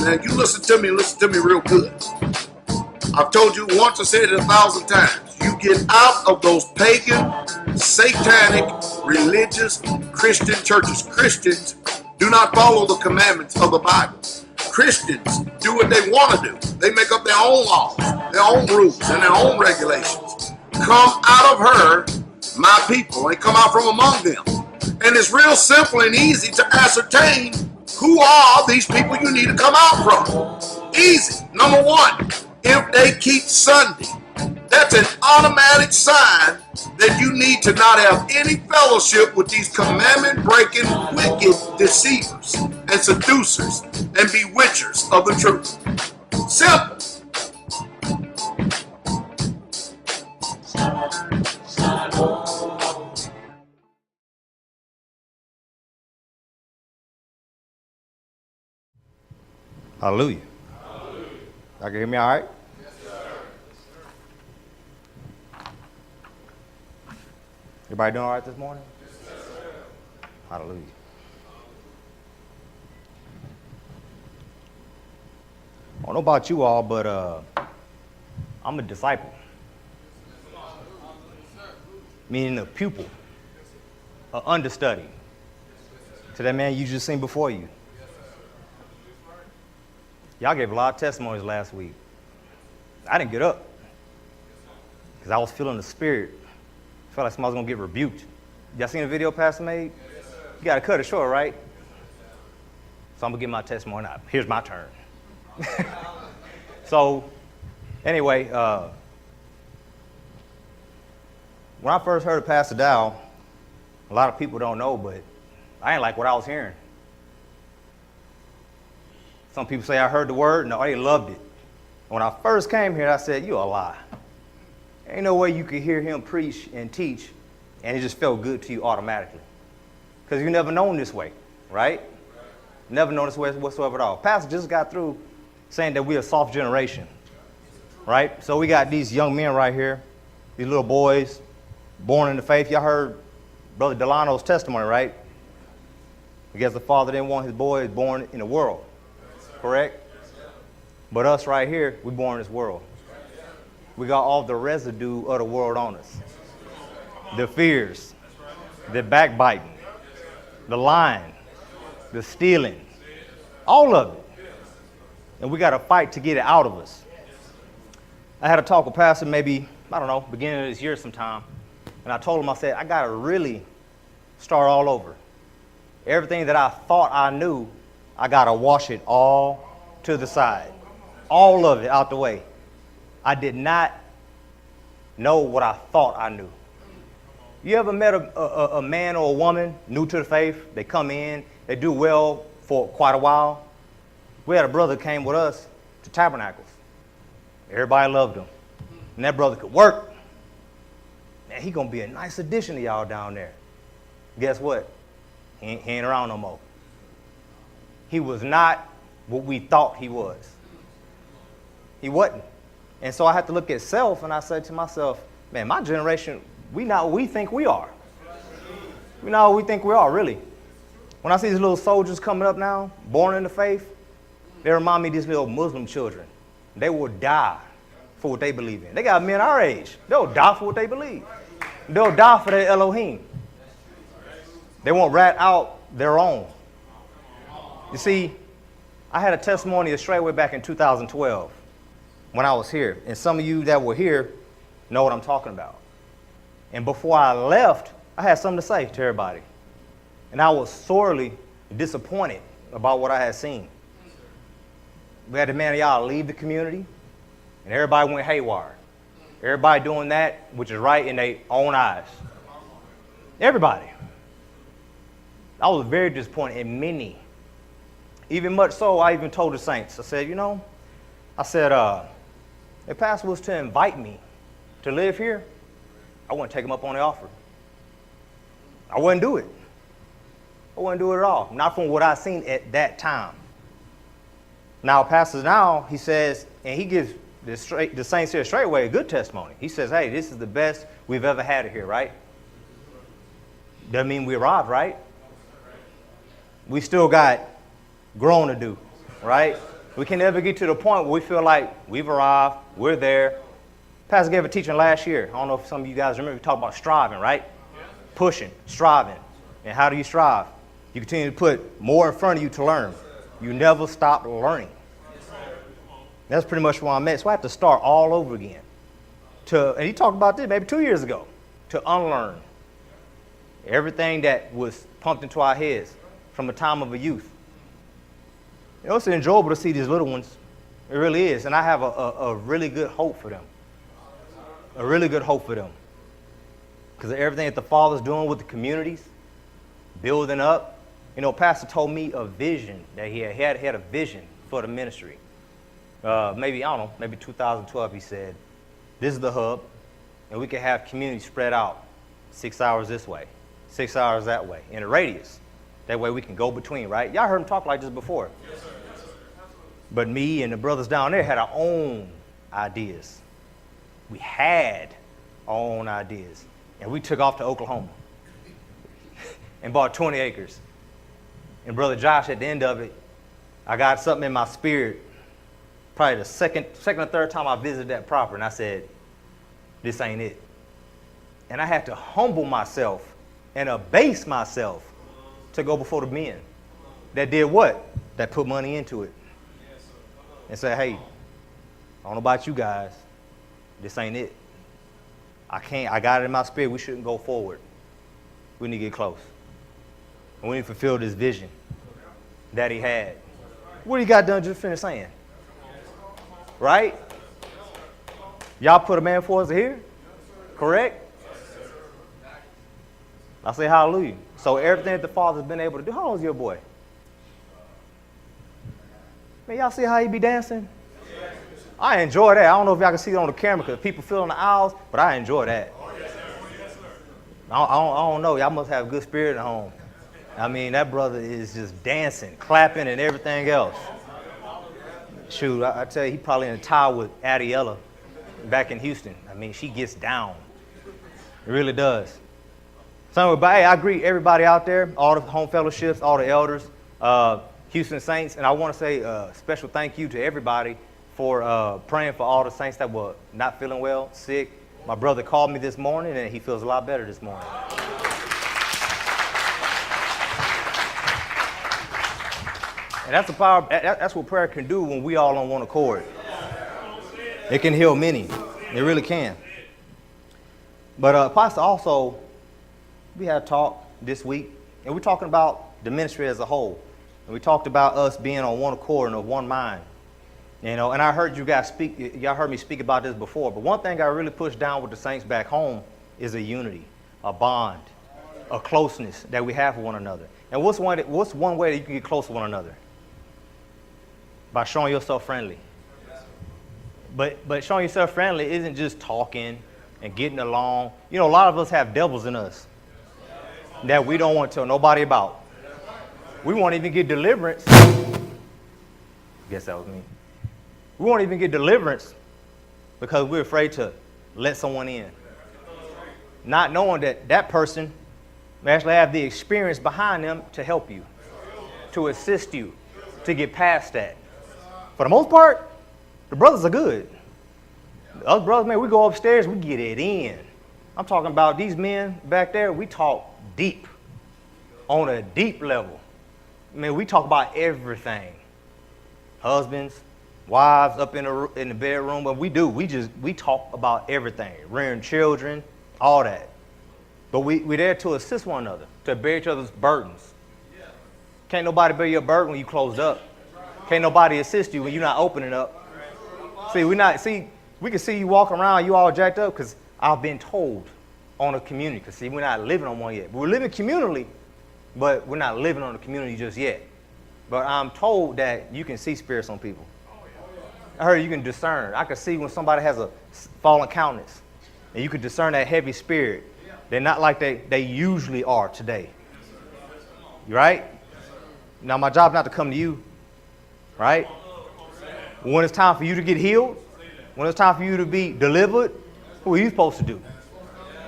Now you listen to me real good. I've told you once, I said it 1,000 times. You get out of those pagan, satanic, religious, Christian churches. Christians do not follow the commandments of the Bible. Christians do what they want to do. They make up their own laws, their own rules, and their own regulations. Come out of her, my people, and come out from among them. And it's real simple and easy to ascertain who are these people you need to come out from. Easy. Number one, if they keep Sunday, that's an automatic sign that you need to not have any fellowship with these commandment-breaking, wicked deceivers and seducers and bewitchers of the truth. Simple. Hallelujah. Hallelujah. Y'all can hear me all right? Yes, sir. Everybody doing all right this morning? Yes, sir. Hallelujah. I don't know about you all, but I'm a disciple. Meaning a pupil, an understudy to that man you just seen before you. Y'all gave a lot of testimonies last week. I didn't get up because I was feeling the spirit. I felt like somebody was going to get rebuked. Y'all seen the video Pastor made? Yes, you got to cut it short, right? So I'm going to get my testimony now. Here's my turn. So anyway, when I first heard of Pastor Dowell, a lot of people don't know, but I ain't like what I was hearing. Some people say I heard the word. No, I loved it. When I first came here, I said, you a lie. Ain't no way you could hear him preach and teach, and it just felt good to you automatically. Because you never known this way, right? Never known this way whatsoever at all. Pastor just got through saying that we're a soft generation, right? So we got these young men right here, these little boys, born in the faith. Y'all heard Brother Delano's testimony, right? I guess the father didn't want his boys born in the world. Correct? But us right here, we're born in this world. We got all the residue of the world on us. The fears, the backbiting, the lying, the stealing, all of it. And we got to fight to get it out of us. I had a talk with Pastor maybe, I don't know, beginning of this year sometime. And I told him, I said, I got to really start all over. Everything that I thought I knew, I got to wash it all to the side. All of it out the way. I did not know what I thought I knew. You ever met a man or a woman new to the faith? They come in, they do well for quite a while. We had a brother that came with us to Tabernacles. Everybody loved him. And that brother could work. Man, he going to be a nice addition to y'all down there. Guess what? He ain't around no more. He was not what we thought he was. He wasn't. And so I had to look at self, and I said to myself, man, my generation, we not what we think we are. We not what we think we are, really. When I see these little soldiers coming up now, born in the faith, they remind me of these little Muslim children. They will die for what they believe in. They got men our age. They'll die for what they believe. They'll die for their Elohim. They won't rat out their own. You see, I had a testimony of Straitway back in 2012 when I was here. And some of you that were here know what I'm talking about. And before I left, I had something to say to everybody. And I was sorely disappointed about what I had seen. We had the man of y'all leave the community, and everybody went haywire. Everybody doing that, which is right in their own eyes. Everybody. I was very disappointed in many. Even much so, I even told the saints, I said, if Pastor was to invite me to live here, I wouldn't take him up on the offer. I wouldn't do it. I wouldn't do it at all. Not from what I seen at that time. Now, Pastor now, he says, and he gives the Saints here straightway a good testimony. He says, hey, this is the best we've ever had it here, right? Doesn't mean we arrived, right? We still got growing to do, right? We can never get to the point where we feel like we've arrived, we're there. Pastor gave a teaching last year. I don't know if some of you guys remember, we talked about striving, right? Pushing, striving. And how do you strive? You continue to put more in front of you to learn. You never stop learning. That's pretty much where I'm at. So I have to start all over again. And he talked about this maybe 2 years ago. To unlearn everything that was pumped into our heads from the time of a youth. You know, it's enjoyable to see these little ones. It really is. And I have a really good hope for them. A really good hope for them. Because of everything that the Father's doing with the communities, building up. You know, Pastor told me a vision that he had a vision for the ministry. Maybe 2012, he said, this is the hub, and we can have communities spread out 6 hours this way, 6 hours that way, in a radius. That way we can go between, right? Y'all heard him talk like this before. Yes, sir. Yes, sir. But me and the brothers down there had our own ideas. We had our own ideas. And we took off to Oklahoma and bought 20 acres. And Brother Josh, at the end of it, I got something in my spirit, probably the second or third time I visited that property, and I said, this ain't it. And I had to humble myself and abase myself to go before the men that did what? That put money into it. And say, hey, I don't know about you guys. This ain't it. I got it in my spirit. We shouldn't go forward. We need to get close. And we need to fulfill this vision that he had. What he got done just finished saying? Right? Y'all put a man for us here? Correct? I say hallelujah. So everything that the Father's been able to do. How old is your boy? Man, y'all see how he be dancing? I enjoy that. I don't know if y'all can see it on the camera because people fill in the aisles, but I enjoy that. I don't know. Y'all must have a good spirit at home. I mean, that brother is just dancing, clapping, and everything else. Shoot, I tell you, he probably in a tie with Adiella back in Houston. I mean, she gets down. It really does. So, but hey, I greet everybody out there, all the home fellowships, all the elders, Houston Saints, and I want to say a special thank you to everybody for praying for all the saints that were not feeling well, sick. My brother called me this morning, and he feels a lot better this morning. And that's the power. That's what prayer can do when we all on one accord. It can heal many. It really can. But Pastor, also, we had a talk this week, and we're talking about the ministry as a whole. And we talked about us being on one accord and of one mind. You know, and I heard you guys speak. Y'all heard me speak about this before. But one thing I really pushed down with the saints back home is a unity, a bond, a closeness that we have for one another. And what's one way that you can get close to one another? By showing yourself friendly. But showing yourself friendly isn't just talking and getting along. You know, a lot of us have devils in us that we don't want to tell nobody about. We won't even get deliverance. Guess that was me. We won't even get deliverance because we're afraid to let someone in. Not knowing that that person may actually have the experience behind them to help you, to assist you, to get past that. For the most part, the brothers are good. The other brothers, man, we go upstairs, we get it in. I'm talking about these men back there, we talk deep, on a deep level. I mean, we talk about everything. Husbands, wives up in the bedroom, but we talk about everything. Rearing children, all that. But we're there to assist one another, to bear each other's burdens. Can't nobody bear your burden when you closed up. Can't nobody assist you when you're not opening up. We can see you walking around, you all jacked up, because I've been told on a community. Because see, we're not living on one yet. We're living communally, but we're not living on the community just yet. But I'm told that you can see spirits on people. I heard you can discern. I can see when somebody has a fallen countenance, and you can discern that heavy spirit. They're not like they usually are today. Right? Now, my job is not to come to you. Right? When it's time for you to get healed, When it's time for you to be delivered, what are you supposed to do?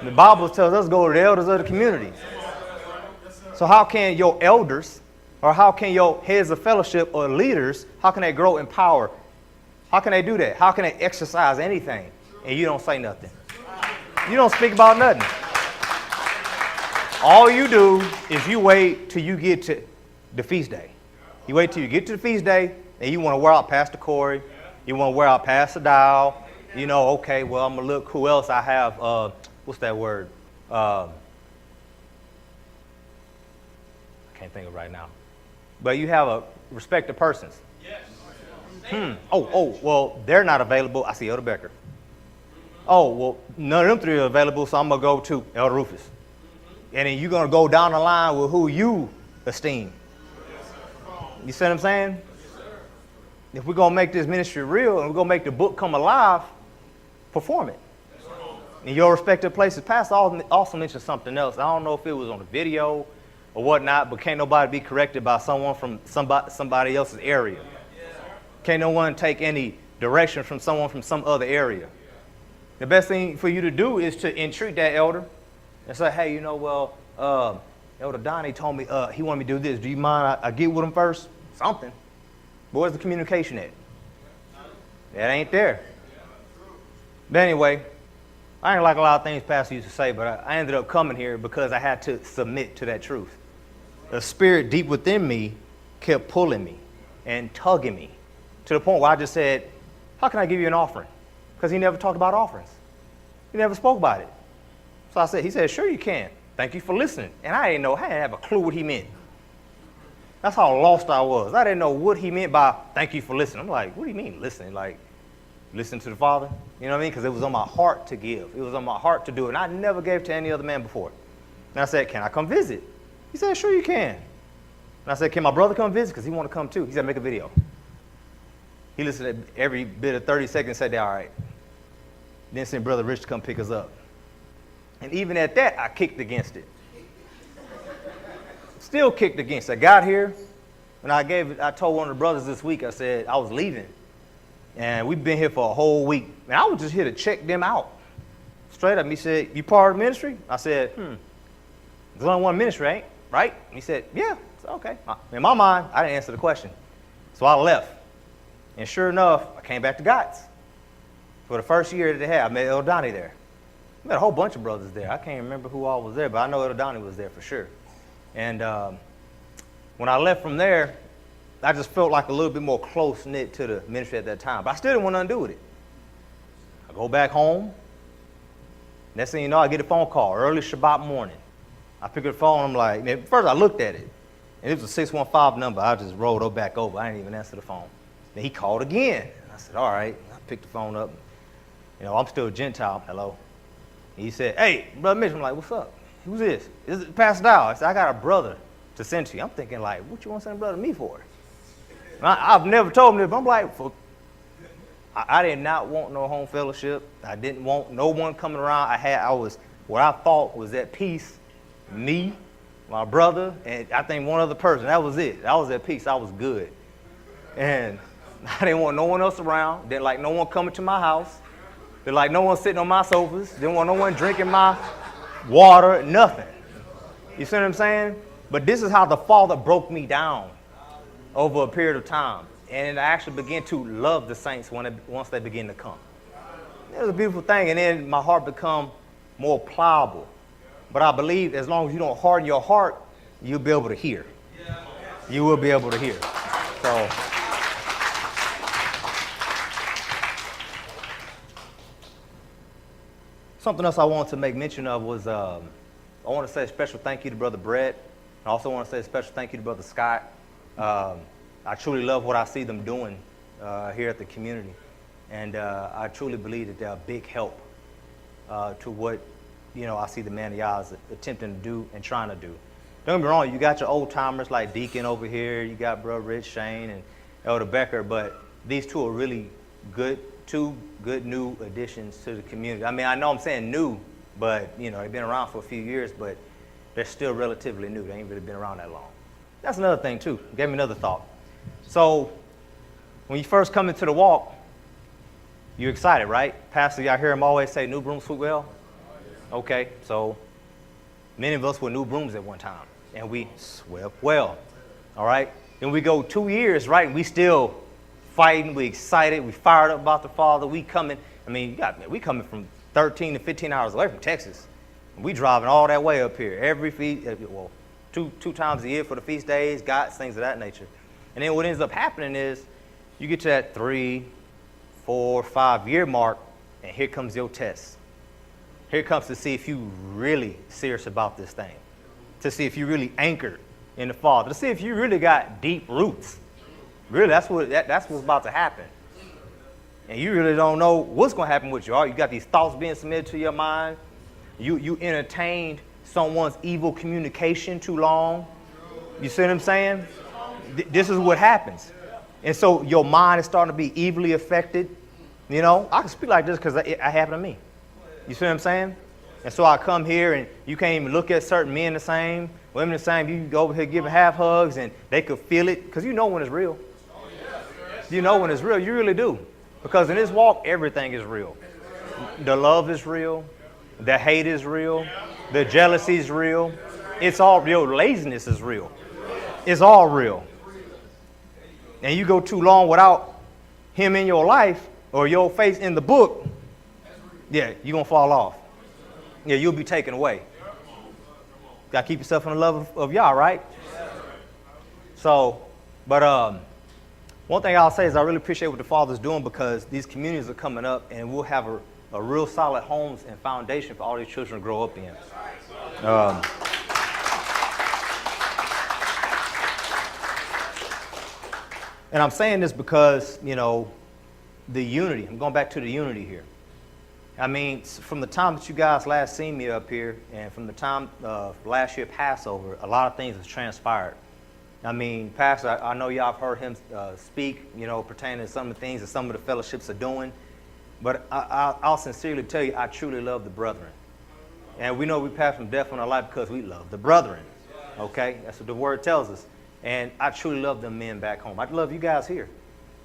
The Bible tells us to go to the elders of the community. So how can your elders, or how can your heads of fellowship or leaders, how can they grow in power? How can they do that? How can they exercise anything and you don't say nothing? You don't speak about nothing. All you do is you wait till you get to the feast day. You wait till you get to the feast day and you want to wear out Pastor Corey. You want to wear out Pastor Dowell. You know, okay, well, I'm going to look who else I have. What's that word? I can't think of it right now. But you have a respected persons. Yes. Well, they're not available. I see Elder Becker. Oh, well, none of them three are available, so I'm going to go to Elder Rufus. And then you're going to go down the line with who you esteem. You see what I'm saying? If we're going to make this ministry real and we're going to make the book come alive, perform it. In your respective places. Pastor also mentioned something else. I don't know if it was on the video or whatnot, but can't nobody be corrected by someone from somebody else's area. Can't no one take any direction from someone from some other area. The best thing for you to do is to entreat that elder and say, hey, you know, well, Elder Donnie told me he wanted me to do this. Do you mind I get with him first? Something. But where's the communication at? That ain't there. But anyway, I ain't like a lot of things Pastor used to say, but I ended up coming here because I had to submit to that truth. The spirit deep within me kept pulling me and tugging me to the point where I just said, how can I give you an offering? Because he never talked about offerings. He never spoke about it. So I said, he said, sure you can. Thank you for listening. And I didn't have a clue what he meant. That's how lost I was. I didn't know what he meant by thank you for listening. I'm like, what do you mean listening? Like, listen to the Father? You know what I mean? Because it was on my heart to give. It was on my heart to do it. And I never gave to any other man before. And I said, can I come visit? He said, sure you can. And I said, can my brother come visit? Because he want to come too. He said, make a video. He listened to every bit of 30 seconds and said, all right. Then sent Brother Rich to come pick us up. And even at that, I kicked against it. Still kicked against it. I got here, and I told one of the brothers this week, I said, I was leaving. And we've been here for a whole week. And I was just here to check them out. Straight up, he said, you part of the ministry? I said, there's only one ministry, ain't right? And he said, yeah. I said, okay. In my mind, I didn't answer the question. So I left. And sure enough, I came back to Gott's. For the first year that they had, I met El Donnie there. I met a whole bunch of brothers there. I can't remember who all was there, but I know El Donnie was there for sure. And when I left from there, I just felt like a little bit more close-knit to the ministry at that time. But I still didn't want nothing to do with it. I go back home. Next thing you know, I get a phone call early Shabbat morning. I pick up the phone. I'm like, man, first I looked at it. And it was a 615 number. I just rolled it back over. I didn't even answer the phone. Then he called again. I said, all right. I picked the phone up. You know, I'm still a Gentile. Hello. And he said, hey, Brother Mitch. I'm like, what's up? Who's this? This is Pastor Dowell. I said, I got a brother to send to you. I'm thinking, like, what you want to send a brother to me for? I've never told him this, but I'm like, I did not want no home fellowship. I didn't want no one coming around. What I thought was at peace, me, my brother, and I think one other person. That was it. I was at peace. I was good. And I didn't want no one else around. Didn't like no one coming to my house. Didn't like no one sitting on my sofas. Didn't want no one drinking my water, nothing. You see what I'm saying? But this is how the Father broke me down over a period of time. And I actually began to love the saints once they begin to come. It was a beautiful thing. And then my heart become more pliable. But I believe as long as you don't harden your heart, you'll be able to hear. You will be able to hear. So something else I wanted to make mention of was I want to say a special thank you to Brother Brett. I also want to say a special thank you to Brother Scott. I truly love what I see them doing here at the community. And I truly believe that they're a big help to what, I see the man of y'all is attempting to do and trying to do. Don't get me wrong, you got your old timers like Deacon over here, you got Brother Rich, Shane, and Elder Becker, but these two are really two good new additions to the community. I mean, I know I'm saying new, but they've been around for a few years, but they're still relatively new. They ain't really been around that long. That's another thing too. Gave me another thought. So when you first come into the walk, You excited, right? Pastor, y'all hear him always say, new brooms sweep well? Okay, so many of us were new brooms at one time, and we swept well, all right? Then we go 2 years, right, and we still fighting, we excited, we fired up about the Father, we coming, we coming from 13 to 15 hours away from Texas. We driving all that way up here, every feast, well, two times a year for the feast days, God's things of that nature. And then what ends up happening is you get to that 3, 4, 5 year mark, and here comes your test. Here comes to see if you really serious about this thing, to see if you really anchored in the Father, to see if you really got deep roots. Really, that's what's about to happen. And you really don't know what's going to happen with you. You got these thoughts being submitted to your mind. You entertained someone's evil communication too long. You see what I'm saying? This is what happens. And so your mind is starting to be evilly affected. You know, I can speak like this because it happened to me. You see what I'm saying? And so I come here and you can't even look at certain men the same, women the same. You go over here giving half hugs and they could feel it because you know when it's real. You know when it's real. You really do. Because in this walk, everything is real. The love is real. The hate is real. The jealousy is real. It's all real. Laziness is real. It's all real. And you go too long without him in your life or your face in the book, yeah, you're going to fall off. Yeah, you'll be taken away. Got to keep yourself in the love of y'all, right? So, but one thing I'll say is I really appreciate what the Father's doing because these communities are coming up and we'll have a real solid homes and foundation for all these children to grow up in. And I'm saying this because, you know, the unity. I'm going back to the unity here. I mean, from the time that you guys last seen me up here and from the time last year Passover, a lot of things have transpired. I mean, Pastor, I know y'all have heard him speak, you know, pertaining to some of the things that some of the fellowships are doing. But I'll sincerely tell you, I truly love the brethren. And we know we pass from death on our life because we love the brethren. Okay? That's what the word tells us. And I truly love them men back home. I love you guys here.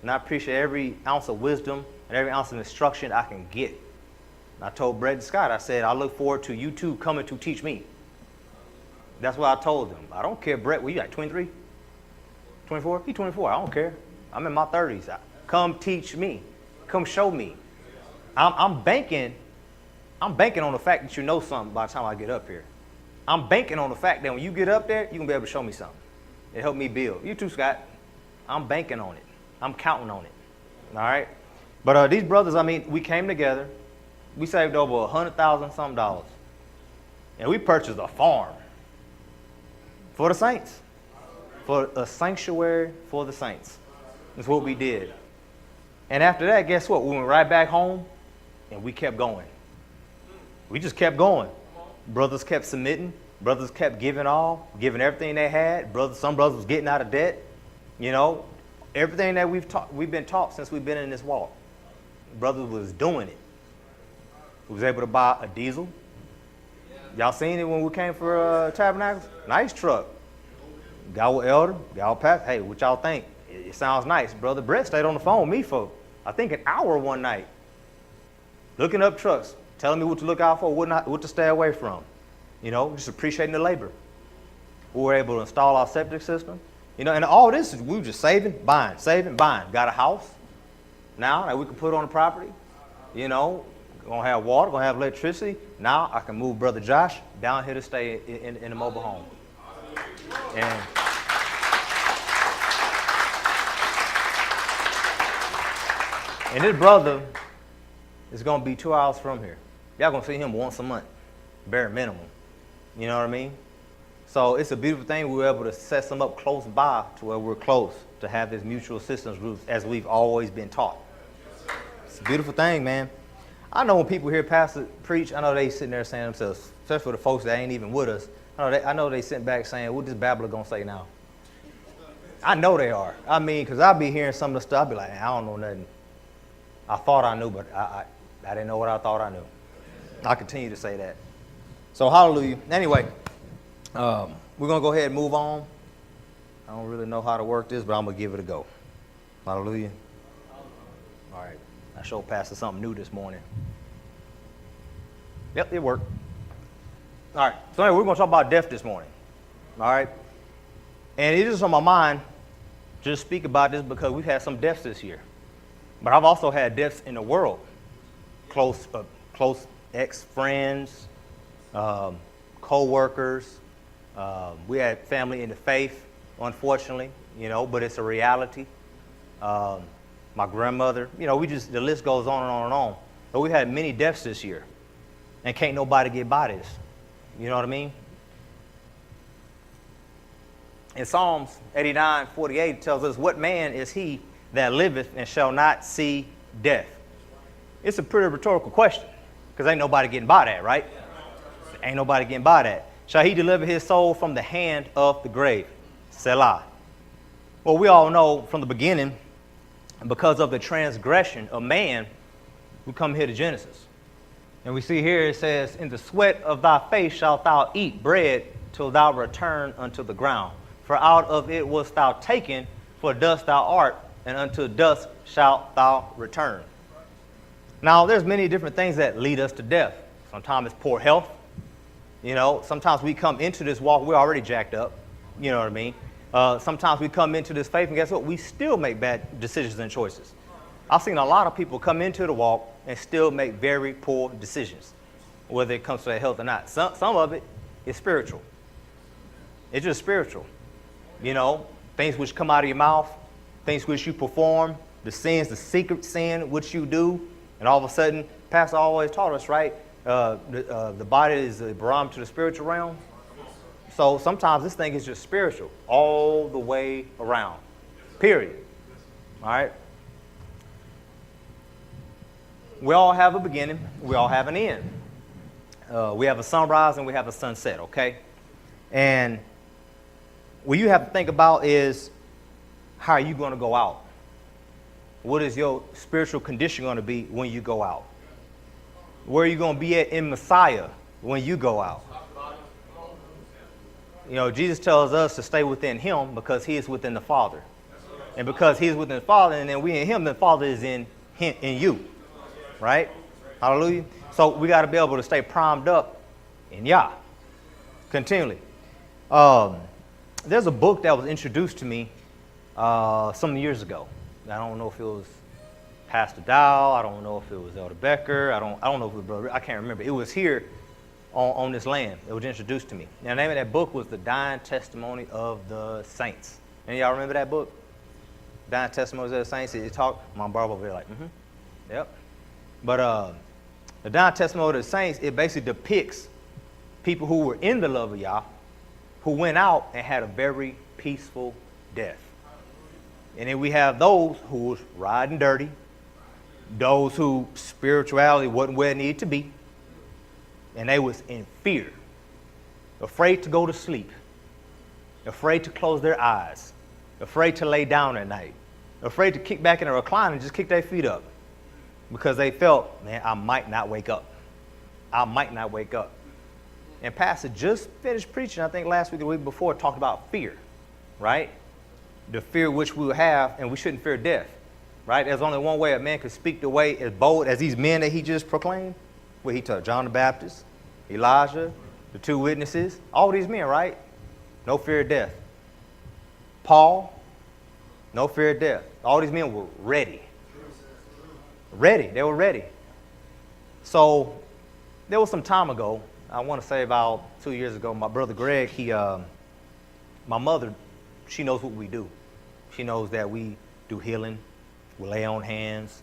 And I appreciate every ounce of wisdom and every ounce of instruction I can get. And I told Brett and Scott, I said, I look forward to you two coming to teach me. That's what I told them. I don't care, Brett, what you got, 23? 24? He's 24. I don't care. I'm in my 30s. Come teach me. Come show me. I'm banking on the fact that you know something by the time I get up here. I'm banking on the fact that when you get up there, you're going to be able to show me something. It helped me build. You too, Scott. I'm banking on it. I'm counting on it. All right? But these brothers, I mean, we came together. We saved over $100,000 something. And we purchased a farm for the saints. For a sanctuary for the saints. That's what we did. And after that, guess what? We went right back home and we kept going. We just kept going. Brothers kept submitting. Brothers kept giving giving everything they had. Some brothers was getting out of debt. You know, everything that we've been taught since we've been in this walk. Brothers was doing it. We was able to buy a diesel. Y'all seen it when we came for Tabernacles? Nice truck. Got with Elder, got with Pastor. Hey, what y'all think? It sounds nice. Brother Brett stayed on the phone with me for, I think, an hour one night. Looking up trucks, telling me what to look out for, what to stay away from. You know, just appreciating the labor. We were able to install our septic system. You know, and all this, we were just saving, buying. Got a house now that we can put on the property. You know, going to have water, going to have electricity. Now I can move Brother Josh down here to stay in a mobile home. And this brother is going to be 2 hours from here. Y'all going to see him once a month, bare minimum. You know what I mean? So it's a beautiful thing we were able to set some up close by to where we're close to have this mutual assistance group as we've always been taught. It's a beautiful thing, man. I know when people hear Pastor preach, I know they sitting there saying to themselves, especially for the folks that ain't even with us, I know they sitting back saying, what this babbler going to say now? I know they are. I mean, because I'll be hearing some of the stuff, I'll be like, I don't know nothing. I thought I knew, but I didn't know what I thought I knew. I continue to say that. So hallelujah. Anyway, we're going to go ahead and move on. I don't really know how to work this, but I'm going to give it a go. Hallelujah. All right. I showed Pastor something new this morning. Yep, it worked. All right, so anyway, we're going to talk about death this morning. All right? And it is on my mind to just speak about this because we've had some deaths this year. But I've also had deaths in the world. Close ex-friends, co-workers. We had family in the faith, unfortunately, but it's a reality. My grandmother, the list goes on and on and on. But we've had many deaths this year. And can't nobody get by this. You know what I mean? In Psalms 89:48, it tells us, what man is he that liveth and shall not see death? It's a pretty rhetorical question, because ain't nobody getting by that, right? Ain't nobody getting by that. Shall he deliver his soul from the hand of the grave? Selah. Well, we all know from the beginning, because of the transgression of man, we come here to Genesis. And we see here it says, in the sweat of thy face shalt thou eat bread till thou return unto the ground. For out of it wast thou taken, for dust thou art, and unto dust shalt thou return. Now, there's many different things that lead us to death. Sometimes it's poor health. Sometimes we come into this walk, we're already jacked up. You know what I mean? Sometimes we come into this faith, and guess what? We still make bad decisions and choices. I've seen a lot of people come into the walk and still make very poor decisions, whether it comes to their health or not. Some of it is spiritual. It's just spiritual. Things which come out of your mouth, things which you perform, the sins, the secret sin which you do, and all of a sudden, Pastor always taught us, right? The body is a barometer to the spiritual realm. So sometimes this thing is just spiritual all the way around, period. All right? We all have a beginning. We all have an end. We have a sunrise and we have a sunset, okay? And what you have to think about is, how are you going to go out? What is your spiritual condition going to be when you go out? Where are you going to be at in Messiah when you go out? Jesus tells us to stay within him because he is within the Father. And because he is within the Father and then we in him, the Father is in you. Right? Hallelujah. So we got to be able to stay primed up in Yah continually. There's a book that was introduced to me some years ago. I don't know if it was Pastor Dowell. I don't know if it was Elder Becker. I don't know if it was Brother. I can't remember. It was here on this land. It was introduced to me. Now, the name of that book was The Dying Testimony of the Saints. Any of y'all remember that book? Dying Testimonies of the Saints. It talked. My barber over there like, yep. But the Dying Testimony of the Saints, it basically depicts people who were in the love of Yah, who went out and had a very peaceful death. And then we have those who was riding dirty, those who spirituality wasn't where it needed to be, and they was in fear, afraid to go to sleep, afraid to close their eyes, afraid to lay down at night, afraid to kick back in a recliner and just kick their feet up. Because they felt, man, I might not wake up. I might not wake up. And Pastor just finished preaching, I think last week or the week before, talked about fear, right? The fear which we will have, and we shouldn't fear death, right? There's only one way a man can speak the way as bold as these men that he just proclaimed. Where he told John the Baptist, Elijah, the two witnesses, all these men, right? No fear of death. Paul, no fear of death. All these men were ready. They were ready. So there was some time ago, I want to say about 2 years ago, my brother Greg, my mother, she knows what we do. She knows that we do healing, we lay on hands,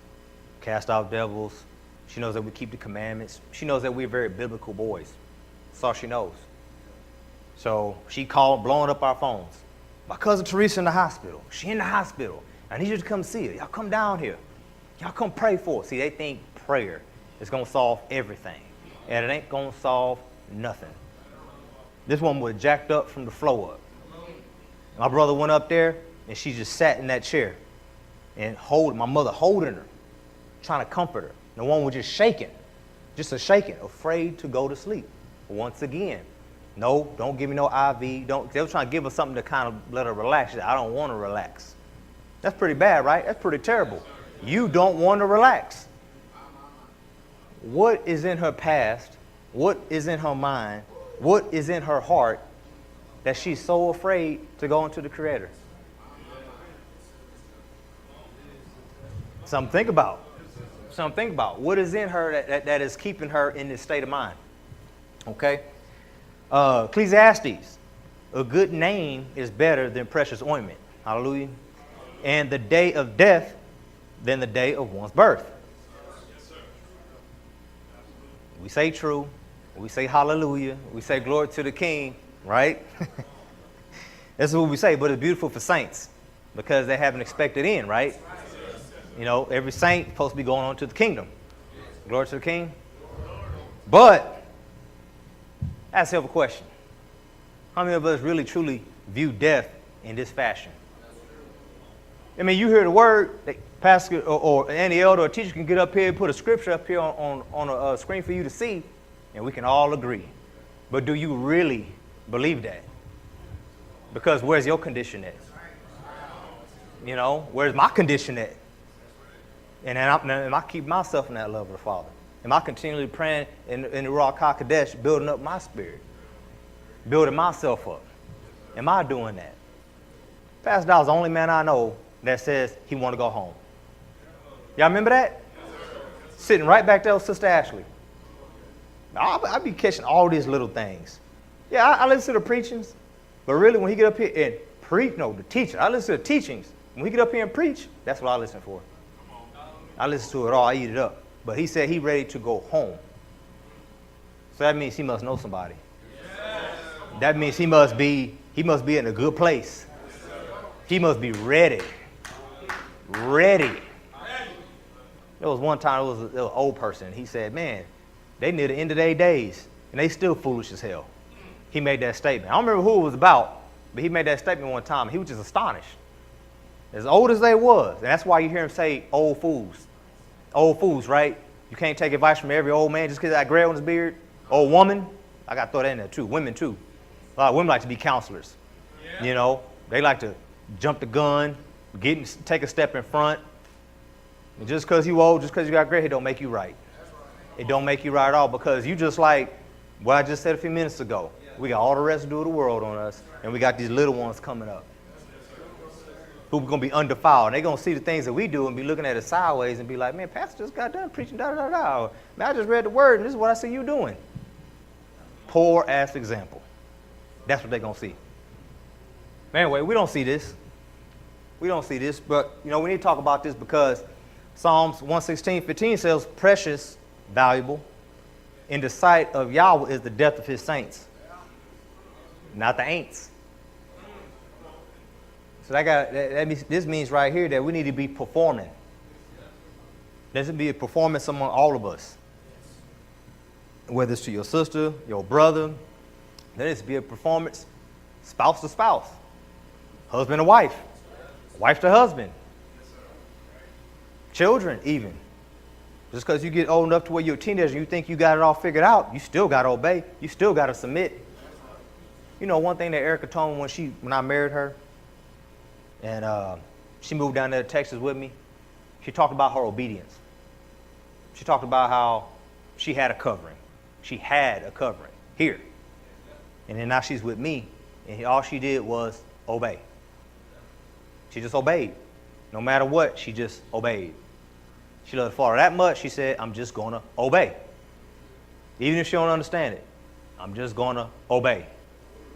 cast out devils. She knows that we keep the commandments. She knows that we're very biblical boys. That's all she knows. So she called, blowing up our phones. My cousin Teresa in the hospital. She in the hospital. I need you to come see her. Y'all come down here. Y'all come pray for her. See, they think prayer is going to solve everything. And it ain't going to solve nothing. This woman was jacked up from the floor up. My brother went up there, and she just sat in that chair. And my mother holding her, trying to comfort her. The woman was just shaking, afraid to go to sleep. Once again, no, don't give me no IV. They were trying to give her something to kind of let her relax. She said, I don't want to relax. That's pretty bad, right? That's pretty terrible. You don't want to relax. What is in her past? What is in her mind? What is in her heart that she's so afraid to go into the Creator? Something to think about. Something to think about. What is in her that is keeping her in this state of mind? Okay? Ecclesiastes. A good name is better than precious ointment. Hallelujah. And the day of death than the day of one's birth. We say true. We say hallelujah. We say glory to the King, right? That's what we say, but it's beautiful for saints because they have an expected end, right? You know, every saint is supposed to be going on to the kingdom. Glory to the King. But, ask yourself a question. How many of us really, truly view death in this fashion? I mean, you hear the word, pastor or any elder or teacher can get up here and put a scripture up here on a screen for you to see, and we can all agree. But do you really believe that? Because where's your condition at? You know, where's my condition at? And am I keep myself in that love of the Father? Am I continually praying in the Ruach HaKodesh, building up my spirit? Building myself up? Am I doing that? Pastor Dowell's the only man I know that says he want to go home. Y'all remember that? Sitting right back there with Sister Ashley. I be catching all these little things. Yeah, I listen to the preachings, but really when he get up here and preach, no, the teaching. I listen to the teachings. When he get up here and preach, that's what I listen for. I listen to it all. I eat it up. But he said he ready to go home. So that means he must know somebody. That means he must be in a good place. He must be ready. Ready. There was one time, it was an old person. He said, man, they near the end of their days, and they still foolish as hell. He made that statement. I don't remember who it was about, but he made that statement one time. He was just astonished. As old as they was. And that's why you hear him say old fools. Old fools, right? You can't take advice from every old man just because I gray on his beard. Old woman. I got to throw that in there too. Women too. A lot of women like to be counselors. Yeah. You know, they like to jump the gun, take a step in front. And just because you old, just because you got gray hair don't make you right. It don't make you right at all because you just like what I just said a few minutes ago. We got all the residue of the world on us, and we got these little ones coming up who are going to be undefiled. And they're going to see the things that we do and be looking at it sideways and be like, man, pastor just got done preaching, da-da-da-da. Man, I just read the word, and this is what I see you doing. Poor ass example. That's what they're going to see. Anyway, we don't see this. We don't see this, but, you know, we need to talk about this because Psalms 116:15 says, precious, valuable, in the sight of Yahweh is the death of his saints, not the ain'ts. So this means right here that we need to be performing. There should be a performance among all of us. Whether it's to your sister, your brother, there needs to be a performance spouse to spouse, husband to wife, wife to husband, children even. Just because you get old enough to where you're a teenager and you think you got it all figured out, you still got to obey. You still got to submit. You know, one thing that Erica told me when I married her, and she moved down there to Texas with me, she talked about her obedience. She talked about how she had a covering. She had a covering here. And then now she's with me, and all she did was obey. She just obeyed. No matter what, she just obeyed. She loved the Father that much, she said, I'm just going to obey. Even if she don't understand it, I'm just going to obey.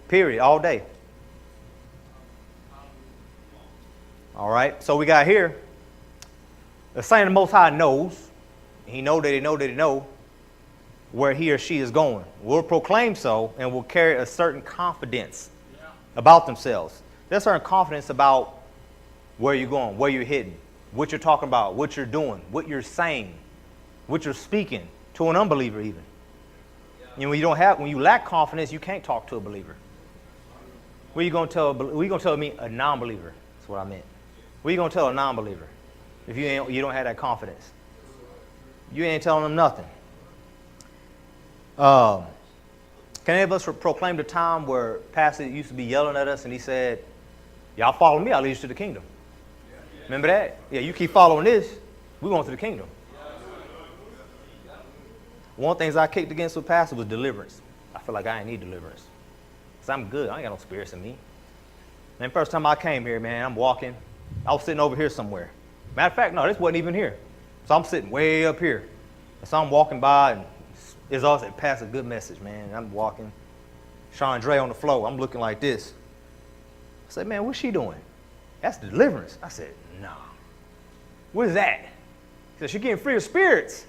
Period, all day. All right, so we got here, the saint of the Most High knows, he know that he know where he or she is going. Will proclaim so and will carry a certain confidence about themselves. There's a certain confidence about where you're going, where you're heading, what you're talking about, what you're doing, what you're saying, what you're speaking to an unbeliever even. You know, when you lack confidence, you can't talk to a believer. What are you going to tell me a non-believer? That's what I meant. What are you going to tell a non-believer if you don't have that confidence? You ain't telling them nothing. Can any of us proclaim the time where Pastor used to be yelling at us and he said, y'all follow me, I'll lead you to the kingdom. Remember that? Yeah, you keep following this, We're going to the kingdom. One of the things I kicked against with pastor was deliverance. I feel like I ain't need deliverance. Because I'm good. I ain't got no spirits in me. Man, first time I came here, man, I'm walking. I was sitting over here somewhere. Matter of fact, no, this wasn't even here. So I'm sitting way up here. And so I'm walking by, and it's also pass a good message, man. I'm walking. Chandre on the floor. I'm looking like this. I said, man, what's she doing? That's deliverance. I said, no. What is that? He said, she getting free of spirits.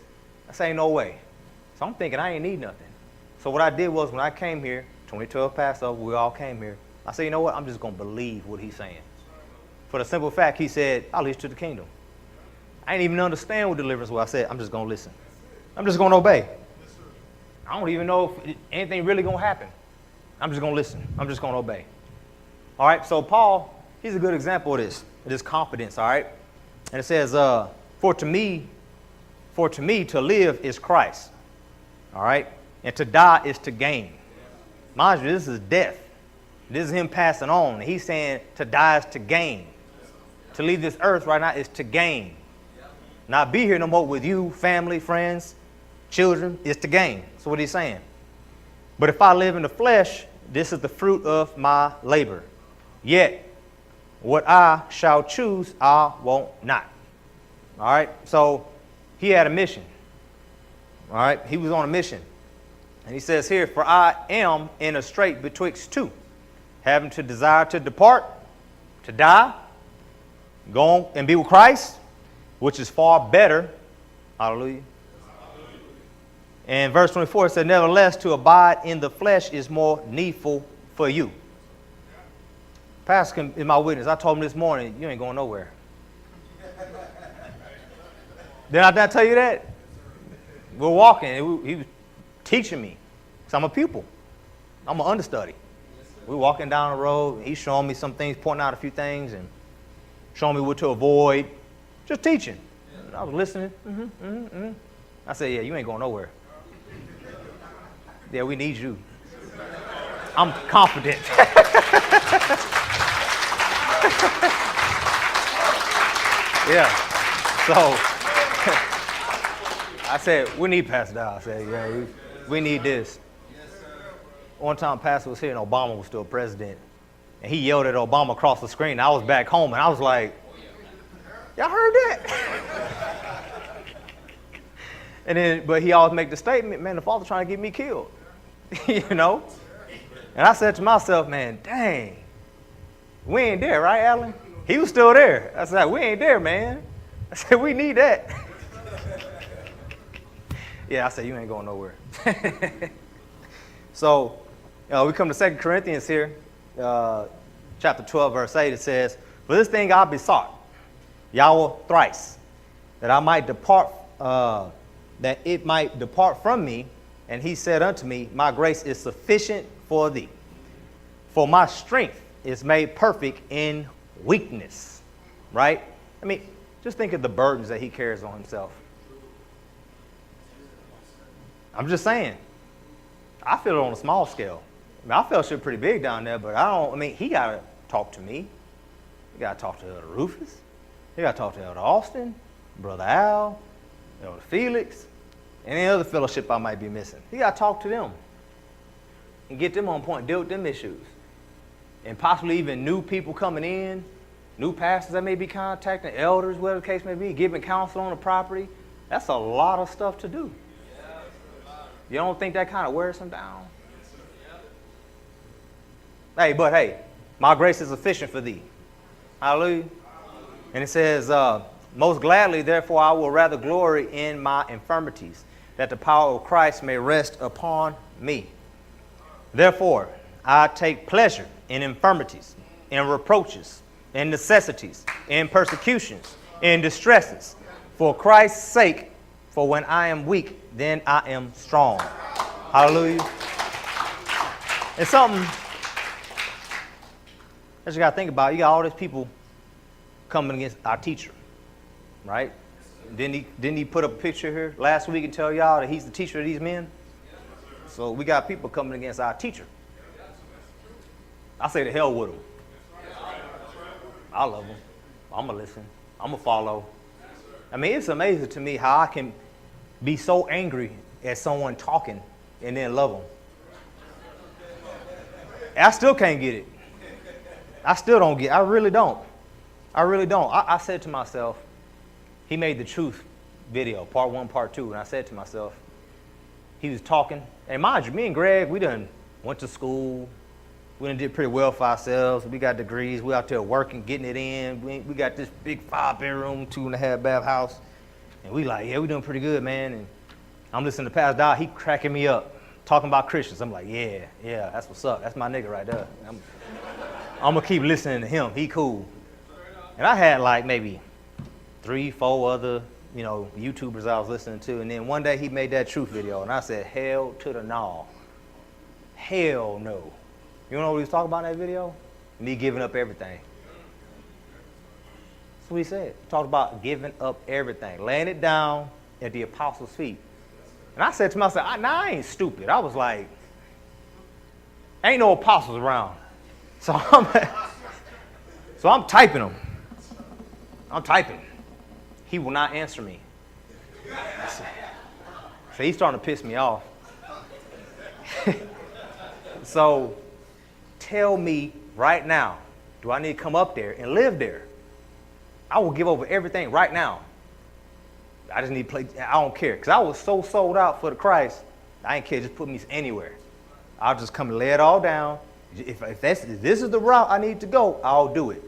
I said, ain't no way. So I'm thinking I ain't need nothing. So what I did was when I came here, 2012 Passover, we all came here. I said, you know what? I'm just going to believe what he's saying. For the simple fact, he said, I'll lead you to the kingdom. I didn't even understand what deliverance was. I said, I'm just going to listen. I'm just going to obey. I don't even know if anything really going to happen. I'm just going to listen. I'm just going to obey. All right, so Paul, he's a good example of this confidence, all right? And it says, for to me to live is Christ, all right? And to die is to gain. Mind you, this is death. This is him passing on. He's saying to die is to gain. To leave this earth right now is to gain. Not be here no more with you, family, friends, children, is to gain. So what he's saying. But if I live in the flesh, this is the fruit of my labor. Yet, what I shall choose, I won't not. All right? So, he had a mission. All right? He was on a mission. And he says here, for I am in a strait betwixt two, having to desire to depart, to die, go on and be with Christ, which is far better. Hallelujah. And verse 24 it said, nevertheless, to abide in the flesh is more needful for you. Pastor is my witness. I told him this morning, you ain't going nowhere. Did I not tell you that? We're walking. He was teaching me. Because I'm a pupil. I'm an understudy. We're walking down the road. He's showing me some things, pointing out a few things, and showing me what to avoid. Just teaching. And I was listening. I said, yeah, you ain't going nowhere. Yeah, we need you. I'm confident. Yeah. So I said, we need Pastor Dowell. I said, yeah, we need this. One time Pastor was here and Obama was still president. And he yelled at Obama across the screen. I was back home and I was like, y'all heard that? And then, but he always make the statement, man, the Father's trying to get me killed. You know? And I said to myself, man, dang, we ain't there, right, Alan? He was still there. I said, we ain't there, man. I said, we need that. Yeah, I said, you ain't going nowhere. So, we come to 2 Corinthians here, chapter 12, verse 8. It says, for this thing I besought Yahweh thrice, that I might depart, that it might depart from me. And he said unto me, my grace is sufficient for thee, for my strength is made perfect in weakness. Right? I mean, just think of the burdens that he carries on himself. I'm just saying. I feel it on a small scale. I mean, I felt shit pretty big down there, but he got to talk to me. He got to talk to Elder Rufus. He got to talk to Elder Austin, Brother Al, Elder Felix, any other fellowship I might be missing. He got to talk to them and get them on point, deal with them issues. And possibly even new people coming in, new pastors that may be contacting, elders, whatever the case may be, giving counsel on the property. That's a lot of stuff to do. You don't think that kind of wears them down? Hey, my grace is sufficient for thee. Hallelujah. And it says, most gladly, therefore, I will rather glory in my infirmities, that the power of Christ may rest upon me. Therefore, I take pleasure in infirmities, in reproaches, in necessities, in persecutions, in distresses, for Christ's sake. For when I am weak, then I am strong. Hallelujah. And something that you got to think about, you got all these people coming against our teacher, right? Didn't he put up a picture here last week and tell y'all that he's the teacher of these men? So we got people coming against our teacher. I say to hell with them. I love them. I'm going to listen. I'm going to follow. I mean, it's amazing to me how I can be so angry at someone talking and then love them. I still can't get it. I still don't get it. I really don't. I really don't. I said to myself, he made the Truth video, part 1, part 2, and I said to myself, he was talking, and mind you, me and Greg, we done went to school, we done did pretty well for ourselves, we got degrees, we out there working, getting it in, we got this big 5-bedroom, 2.5 bath house, and we like, yeah, we doing pretty good, man, and I'm listening to Pastor Dowell, he cracking me up, talking about Christians. I'm like, yeah, that's what's up, that's my nigga right there. I'm gonna keep listening to him, he cool. And I had like maybe 3, 4 other, YouTubers I was listening to, and then one day he made that Truth video, and I said, hell to the no. Hell no. You know what he was talking about in that video? Me giving up everything. That's what he said. He talked about giving up everything, laying it down at the apostles' feet. And I said to myself, I ain't stupid. I was like, ain't no apostles around. So I'm typing them. I'm typing. He will not answer me. So he's starting to piss me off. So tell me right now, do I need to come up there and live there? I will give over everything right now. I just need to play. I don't care. Because I was so sold out for the Christ, I ain't care. Just put me anywhere. I'll just come and lay it all down. If this is the route I need to go, I'll do it.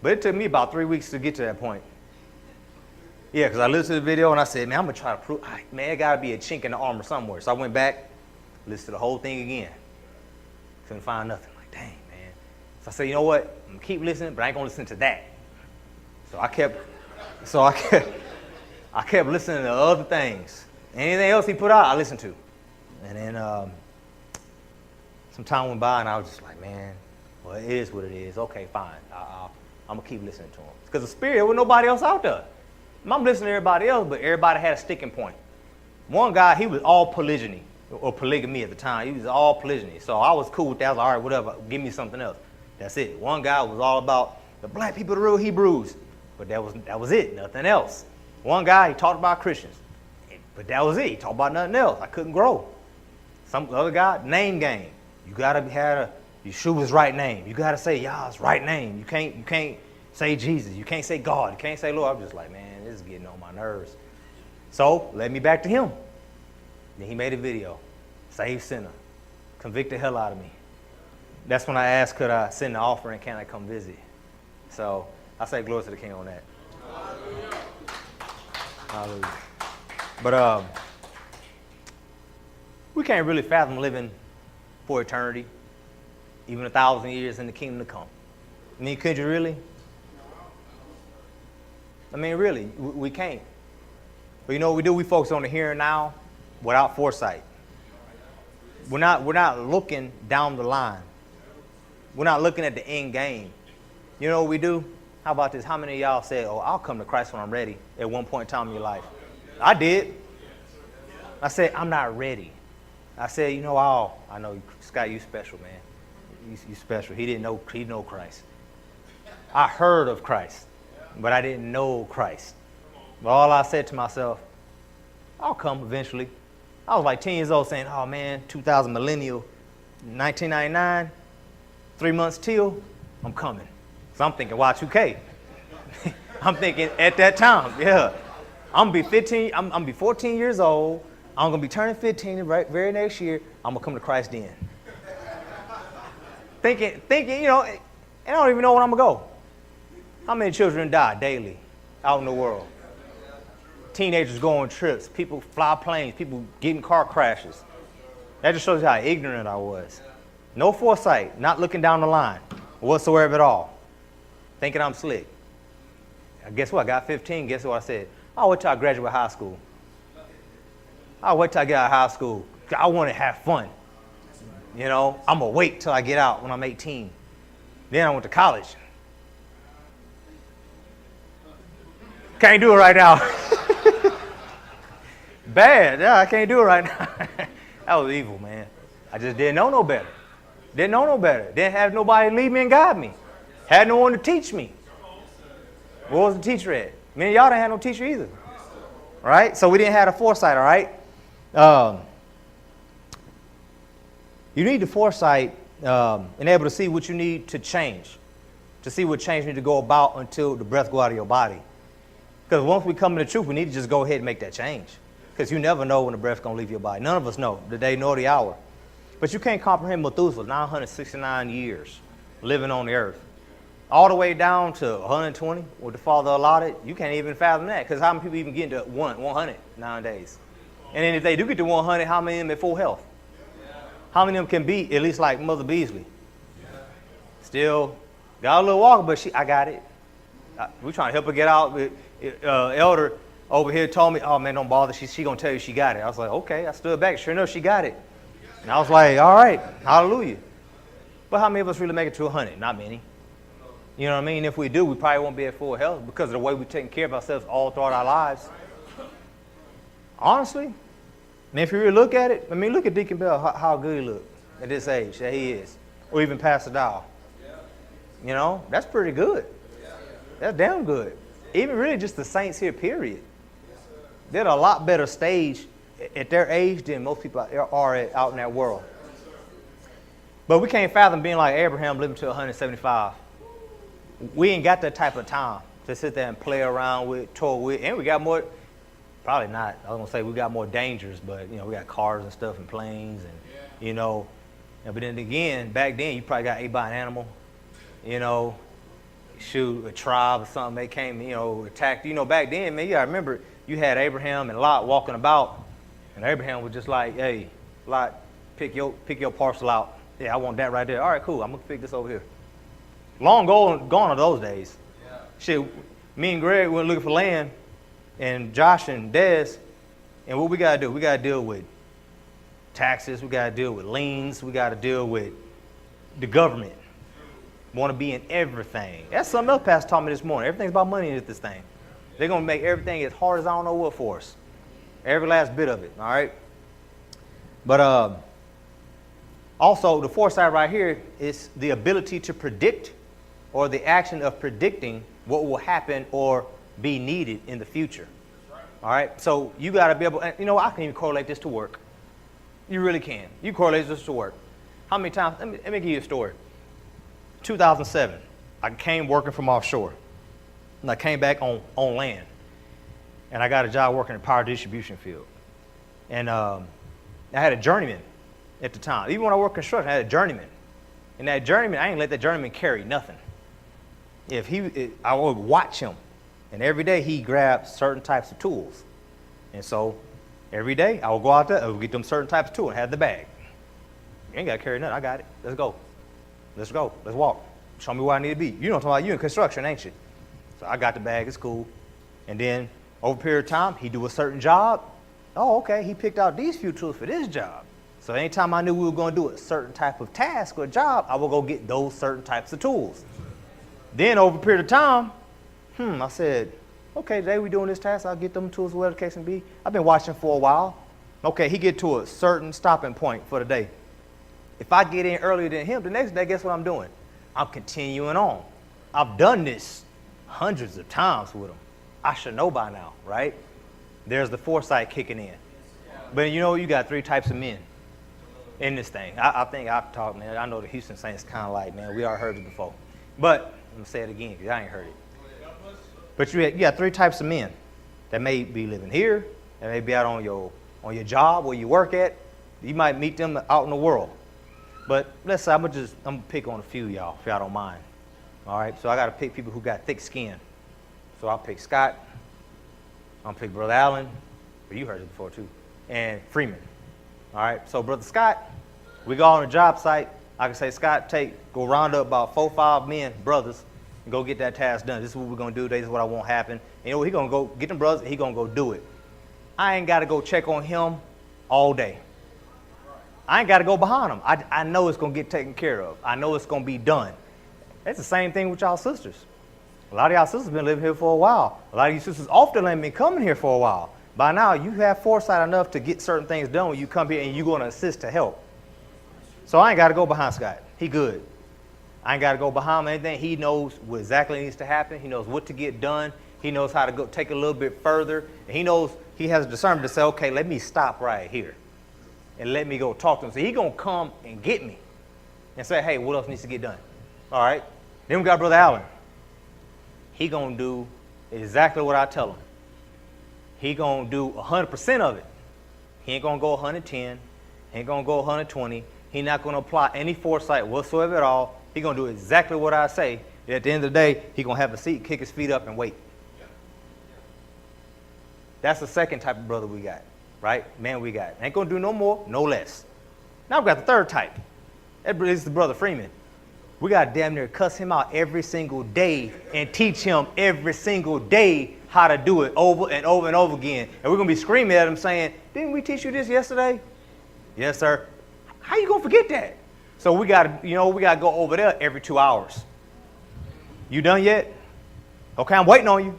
But it took me about 3 weeks to get to that point. Yeah, because I listened to the video and I said, man, I'm going to try to prove, man, it got to be a chink in the armor somewhere. So I went back, listened to the whole thing again. Couldn't find nothing. Like, dang, man. So I said, you know what? I'm going to keep listening, but I ain't going to listen to that. So I kept listening to other things. Anything else he put out, I listened to. And then some time went by and I was just like, man, well, it is what it is. Okay, fine. I'm going to keep listening to him. Because the Spirit, there was nobody else out there. I'm listening to everybody else, but everybody had a sticking point. One guy, he was all polygyny, or polygamy at the time. He was all polygyny. So I was cool with that. I was like, all right, whatever, give me something else. That's it. One guy was all about the black people, the real Hebrews. But that was it, nothing else. One guy, he talked about Christians. But that was it. He talked about nothing else. I couldn't grow. Some other guy, name game. You got to have Yeshua's right name. You got to say Yah's right name. You can't say Jesus. You can't say God. You can't say Lord. I'm just like, man, this is getting on my nerves. So, led me back to him. Then he made a video. Save sinner. Convict the hell out of me. That's when I asked, could I send the offering? Can I come visit? So, I say glory to the King on that. Hallelujah. But we can't really fathom living for eternity, even 1,000 years in the kingdom to come. I mean, could you really? I mean, really, we can't. But you know what we do? We focus on the here and now without foresight. We're not looking down the line. We're not looking at the end game. You know what we do? How about this? How many of y'all said, oh, I'll come to Christ when I'm ready at one point in time in your life? I did. I said, I'm not ready. I said, I know, Scott, you special, man. You special. He know Christ. I heard of Christ, but I didn't know Christ. But all I said to myself, I'll come eventually. I was like 10 years old saying, oh man, 2000 millennial, 1999, 3 months till, I'm coming. So I'm thinking Y2K. I'm thinking at that time, yeah. I'm gonna be 15, I'm gonna be 14 years old. I'm gonna be turning 15 the very next year. I'm gonna come to Christ then. thinking, and I don't even know when I'm gonna go. How many children die daily out in the world? Teenagers go on trips, people fly planes, people get in car crashes. That just shows you how ignorant I was. No foresight, not looking down the line whatsoever at all. Thinking I'm slick. Guess what? I got 15. Guess what I said? I'll wait till I graduate high school. I'll wait till I get out of high school. I want to have fun. I'm going to wait till I get out when I'm 18. Then I went to college. Can't do it right now. Bad. Yeah, I can't do it right now. That was evil, man. I just didn't know no better. Didn't have nobody lead me and guide me. Had no one to teach me. Where was the teacher at? Me and y'all didn't have no teacher either. Right? So we didn't have the foresight, all right? You need the foresight and able to see what you need to change, to see what change you need to go about until the breath go out of your body. Because once we come to the truth, we need to just go ahead and make that change. Because you never know when the breath's going to leave your body. None of us know the day nor the hour. But you can't comprehend Methuselah, 969 years living on the earth. All the way down to 120, what the Father allotted. You can't even fathom that. Because how many people even get to 100 nowadays? And then if they do get to 100, how many of them at full health? How many of them can be at least like Mother Beasley? Still got a little walker, but I got it. We're trying to help her get out. Elder over here told me, oh man, don't bother. She gonna tell you she got it. I was like, okay. I stood back. Sure enough, she got it. And I was like, all right, hallelujah. But how many of us really make it to 100? Not many. You know what I mean? If we do, we probably won't be at full health because of the way we're taking care of ourselves all throughout our lives. Honestly, and if you really look at it, I mean, look at Deacon Bell, how good he looked at this age that he is. Or even Pastor Dowell. You know, that's pretty good. That's damn good. Even really just the saints here, period. They're at a lot better stage at their age than most people are out in that world. But we can't fathom being like Abraham living to 175. We ain't got that type of time to sit there and play around with, toy with, and we got more, probably not, I was going to say we got more dangers, but, you know, we got cars and stuff and planes and, you know, but then again, back then you probably got ate by an animal, you know, shoot, a tribe or something, they came, you know, attacked, you know, back then, man, you gotta remember, you had Abraham and Lot walking about, and Abraham was just like, hey, Lot, pick your parcel out. Yeah, I want that right there. All right, cool, I'm gonna pick this over here. Long gone are those days. Yeah. Shit, me and Greg went looking for land, and Josh and Des, and what we gotta do? We gotta deal with taxes, we gotta deal with liens, we gotta deal with the government. Want to be in everything. That's something else Pastor taught me this morning. Everything's about money in this thing. They're gonna make everything as hard as I don't know what for us. Every last bit of it, all right? But also the foresight right here is the ability to predict or the action of predicting what will happen or be needed in the future. All right, so you got to be able, and you know, I can even correlate this to work. You really can. You correlate this to work. How many times, let me give you a story. 2007, I came working from offshore, and I came back on land, and I got a job working in the power distribution field. And I had a journeyman at the time. Even when I worked construction, I had a journeyman. And that journeyman, I ain't let that journeyman carry nothing. I would watch him, and every day he grabbed certain types of tools. And so every day I would go out there, I would get them certain types of tools and have the bag. You ain't got to carry nothing. I got it. Let's go. Let's go. Let's walk. Show me where I need to be. You know what I'm talking about. You in construction, ain't you? So I got the bag. It's cool. And then over a period of time, he do a certain job. Oh, okay. He picked out these few tools for this job. So anytime I knew we were going to do a certain type of task or job, I would go get those certain types of tools. Then over a period of time, I said, okay, today we're doing this task. I'll get them tools, whatever the case may be. I've been watching for a while. Okay, he get to a certain stopping point for the day. If I get in earlier than him, the next day, guess what I'm doing? I'm continuing on. I've done this hundreds of times with him. I should know by now, right? There's the foresight kicking in. But you know, you got three types of men in this thing. I think I've talked, man. I know the Houston Saints kind of like, man, we already heard it before. But I'm going to say it again because I ain't heard it. But you got three types of men that may be living here, that may be out on your job where you work at. You might meet them out in the world. But let's say I'm gonna pick on a few of y'all, if y'all don't mind. All right, so I got to pick people who got thick skin. So I'll pick Scott. I'll pick Brother Allen. But you heard it before too. And Freeman. All right, so Brother Scott, we go on a job site. I can say, Scott, go round up about 4 or 5 men, brothers, and go get that task done. This is what we're going to do. This is what I want to happen. And you know what? He's going to go get them brothers, and he's going to go do it. I ain't got to go check on him all day. I ain't got to go behind him. I know it's going to get taken care of. I know it's going to be done. It's the same thing with y'all sisters. A lot of y'all sisters been living here for a while. A lot of you sisters often ain't been coming here for a while. By now, you have foresight enough to get certain things done when you come here and you're going to assist to help. So I ain't got to go behind Scott. He good. I ain't got to go behind him anything. He knows what exactly needs to happen. He knows what to get done. He knows how to go take a little bit further. And he knows he has discernment to say, okay, let me stop right here and let me go talk to him. So he's going to come and get me and say, hey, what else needs to get done? All right. Then we got Brother Allen. He going to do exactly what I tell him. He going to do 100% of it. He ain't going to go 110. He ain't going to go 120. He's not going to apply any foresight whatsoever at all. He's going to do exactly what I say. At the end of the day, he's going to have a seat, kick his feet up, and wait. That's the second type of brother we got, right? Man, we got. Ain't going to do no more, no less. Now we got the third type. That is the Brother Freeman. We got to damn near cuss him out every single day and teach him every single day how to do it over and over and over again. And we're going to be screaming at him saying, didn't we teach you this yesterday? Yes, sir. How you going to forget that? So we got to, we got to go over there every 2 hours. You done yet? Okay, I'm waiting on you.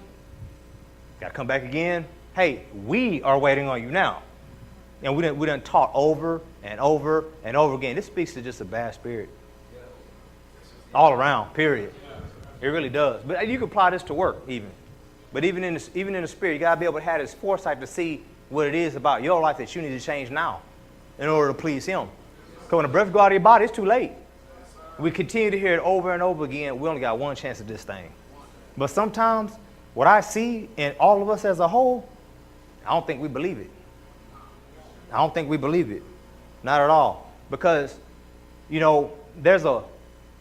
Got to come back again. Hey, we are waiting on you now. And we done talk over and over and over again. This speaks to just a bad spirit. All around, period. It really does. But you can apply this to work even. But even in the spirit, you got to be able to have this foresight to see what it is about your life that you need to change now in order to please him. Because when the breath goes out of your body, it's too late. We continue to hear it over and over again. We only got one chance at this thing. But sometimes what I see in all of us as a whole, I don't think we believe it. I don't think we believe it. Not at all. Because, there's a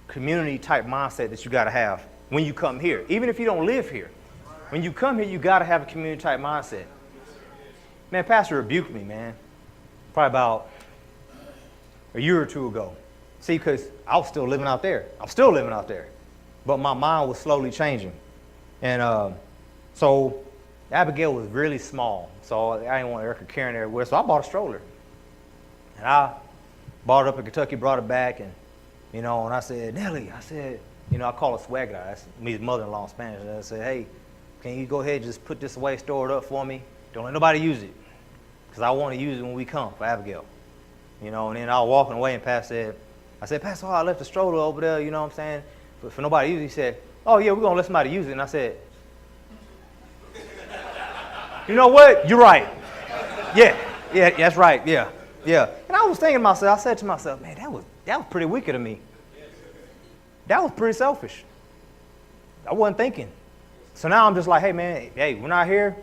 community type mindset that you got to have when you come here. Even if you don't live here. When you come here, you got to have a community type mindset. Man, Pastor rebuked me, man. Probably about a year or two ago. See, because I was still living out there. I'm still living out there. But my mind was slowly changing. And so Abigail was really small. So I didn't want Erica carrying her everywhere. So I bought a stroller. And I bought it up in Kentucky, brought it back. And, and I said, Nellie, I call her swag guy. That's me, his mother-in-law in Spanish. And I said, hey, can you go ahead and just put this away, store it up for me? Don't let nobody use it. Because I want to use it when we come for Abigail. And then I was walking away and Pastor said, Pastor, I left the stroller over there, you know what I'm saying, for nobody to use it. He said, oh, yeah, we're going to let somebody use it. And I said, you know what? You're right. Yeah, that's right. Yeah. And I was thinking to myself, I said to myself, man, that was pretty wicked of me. That was pretty selfish. I wasn't thinking. So now I'm just like, hey, man, we're not here.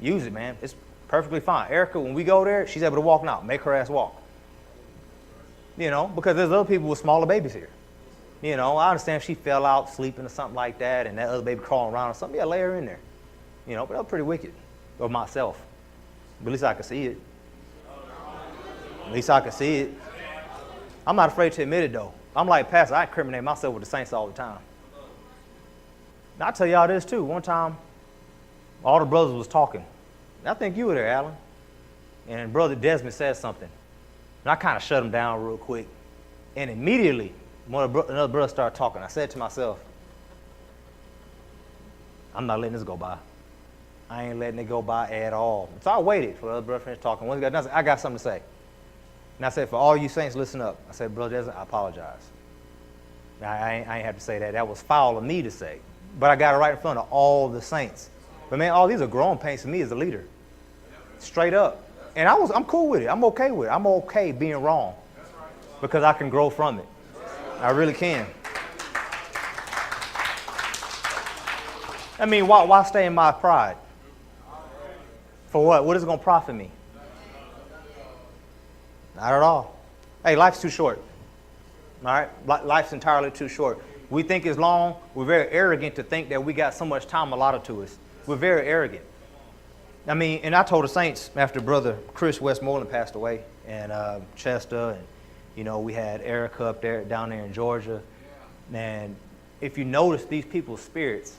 Use it, man. It's perfectly fine. Erica, when we go there, she's able to walk now. Make her ass walk. Because there's other people with smaller babies here. I understand if she fell out sleeping or something like that and that other baby crawling around or something, yeah, lay her in there. But that was pretty wicked of myself. But at least I could see it. At least I could see it. I'm not afraid to admit it, though. I'm like, Pastor, I incriminate myself with the saints all the time. Now, I'll tell y'all this, too. One time, all the brothers was talking. I think you were there, Alan. And Brother Desmond said something. And I kind of shut him down real quick. And immediately, another brother started talking. I said to myself, I'm not letting this go by. I ain't letting it go by at all. So I waited for the other brother to finish talking. Once he got done, I got something to say. And I said, for all you saints, listen up. I said, Brother Desmond, I apologize. Now, I ain't have to say that. That was foul of me to say. But I got it right in front of all the saints. But, man, all these are growing pains to me as a leader. Straight up. And I'm cool with it. I'm okay with it. I'm okay being wrong because I can grow from it. I really can. I mean, why stay in my pride? For what? What is it going to profit me? Not at all. Hey, life's too short. All right? Life's entirely too short. We think it's long. We're very arrogant to think that we got so much time allotted to us. We're very arrogant. I mean, and I told the saints after Brother Chris Westmoreland passed away, and Chester, and we had Erica up there, down there in Georgia. And if you notice these people's spirits,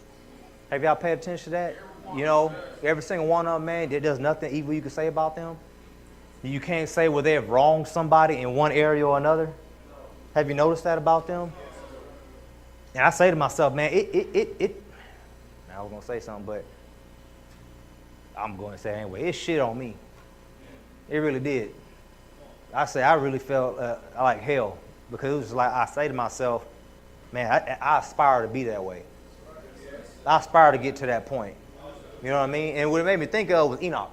have y'all paid attention to that? Every single one of them, man, there's nothing evil you can say about them. You can't say they have wronged somebody in one area or another. Have you noticed that about them? And I say to myself, man, I was going to say something, but I'm going to say it anyway. It shit on me. It really did. I really felt like hell because it was like I say to myself, man, I aspire to be that way. I aspire to get to that point. You know what I mean? And what it made me think of was Enoch.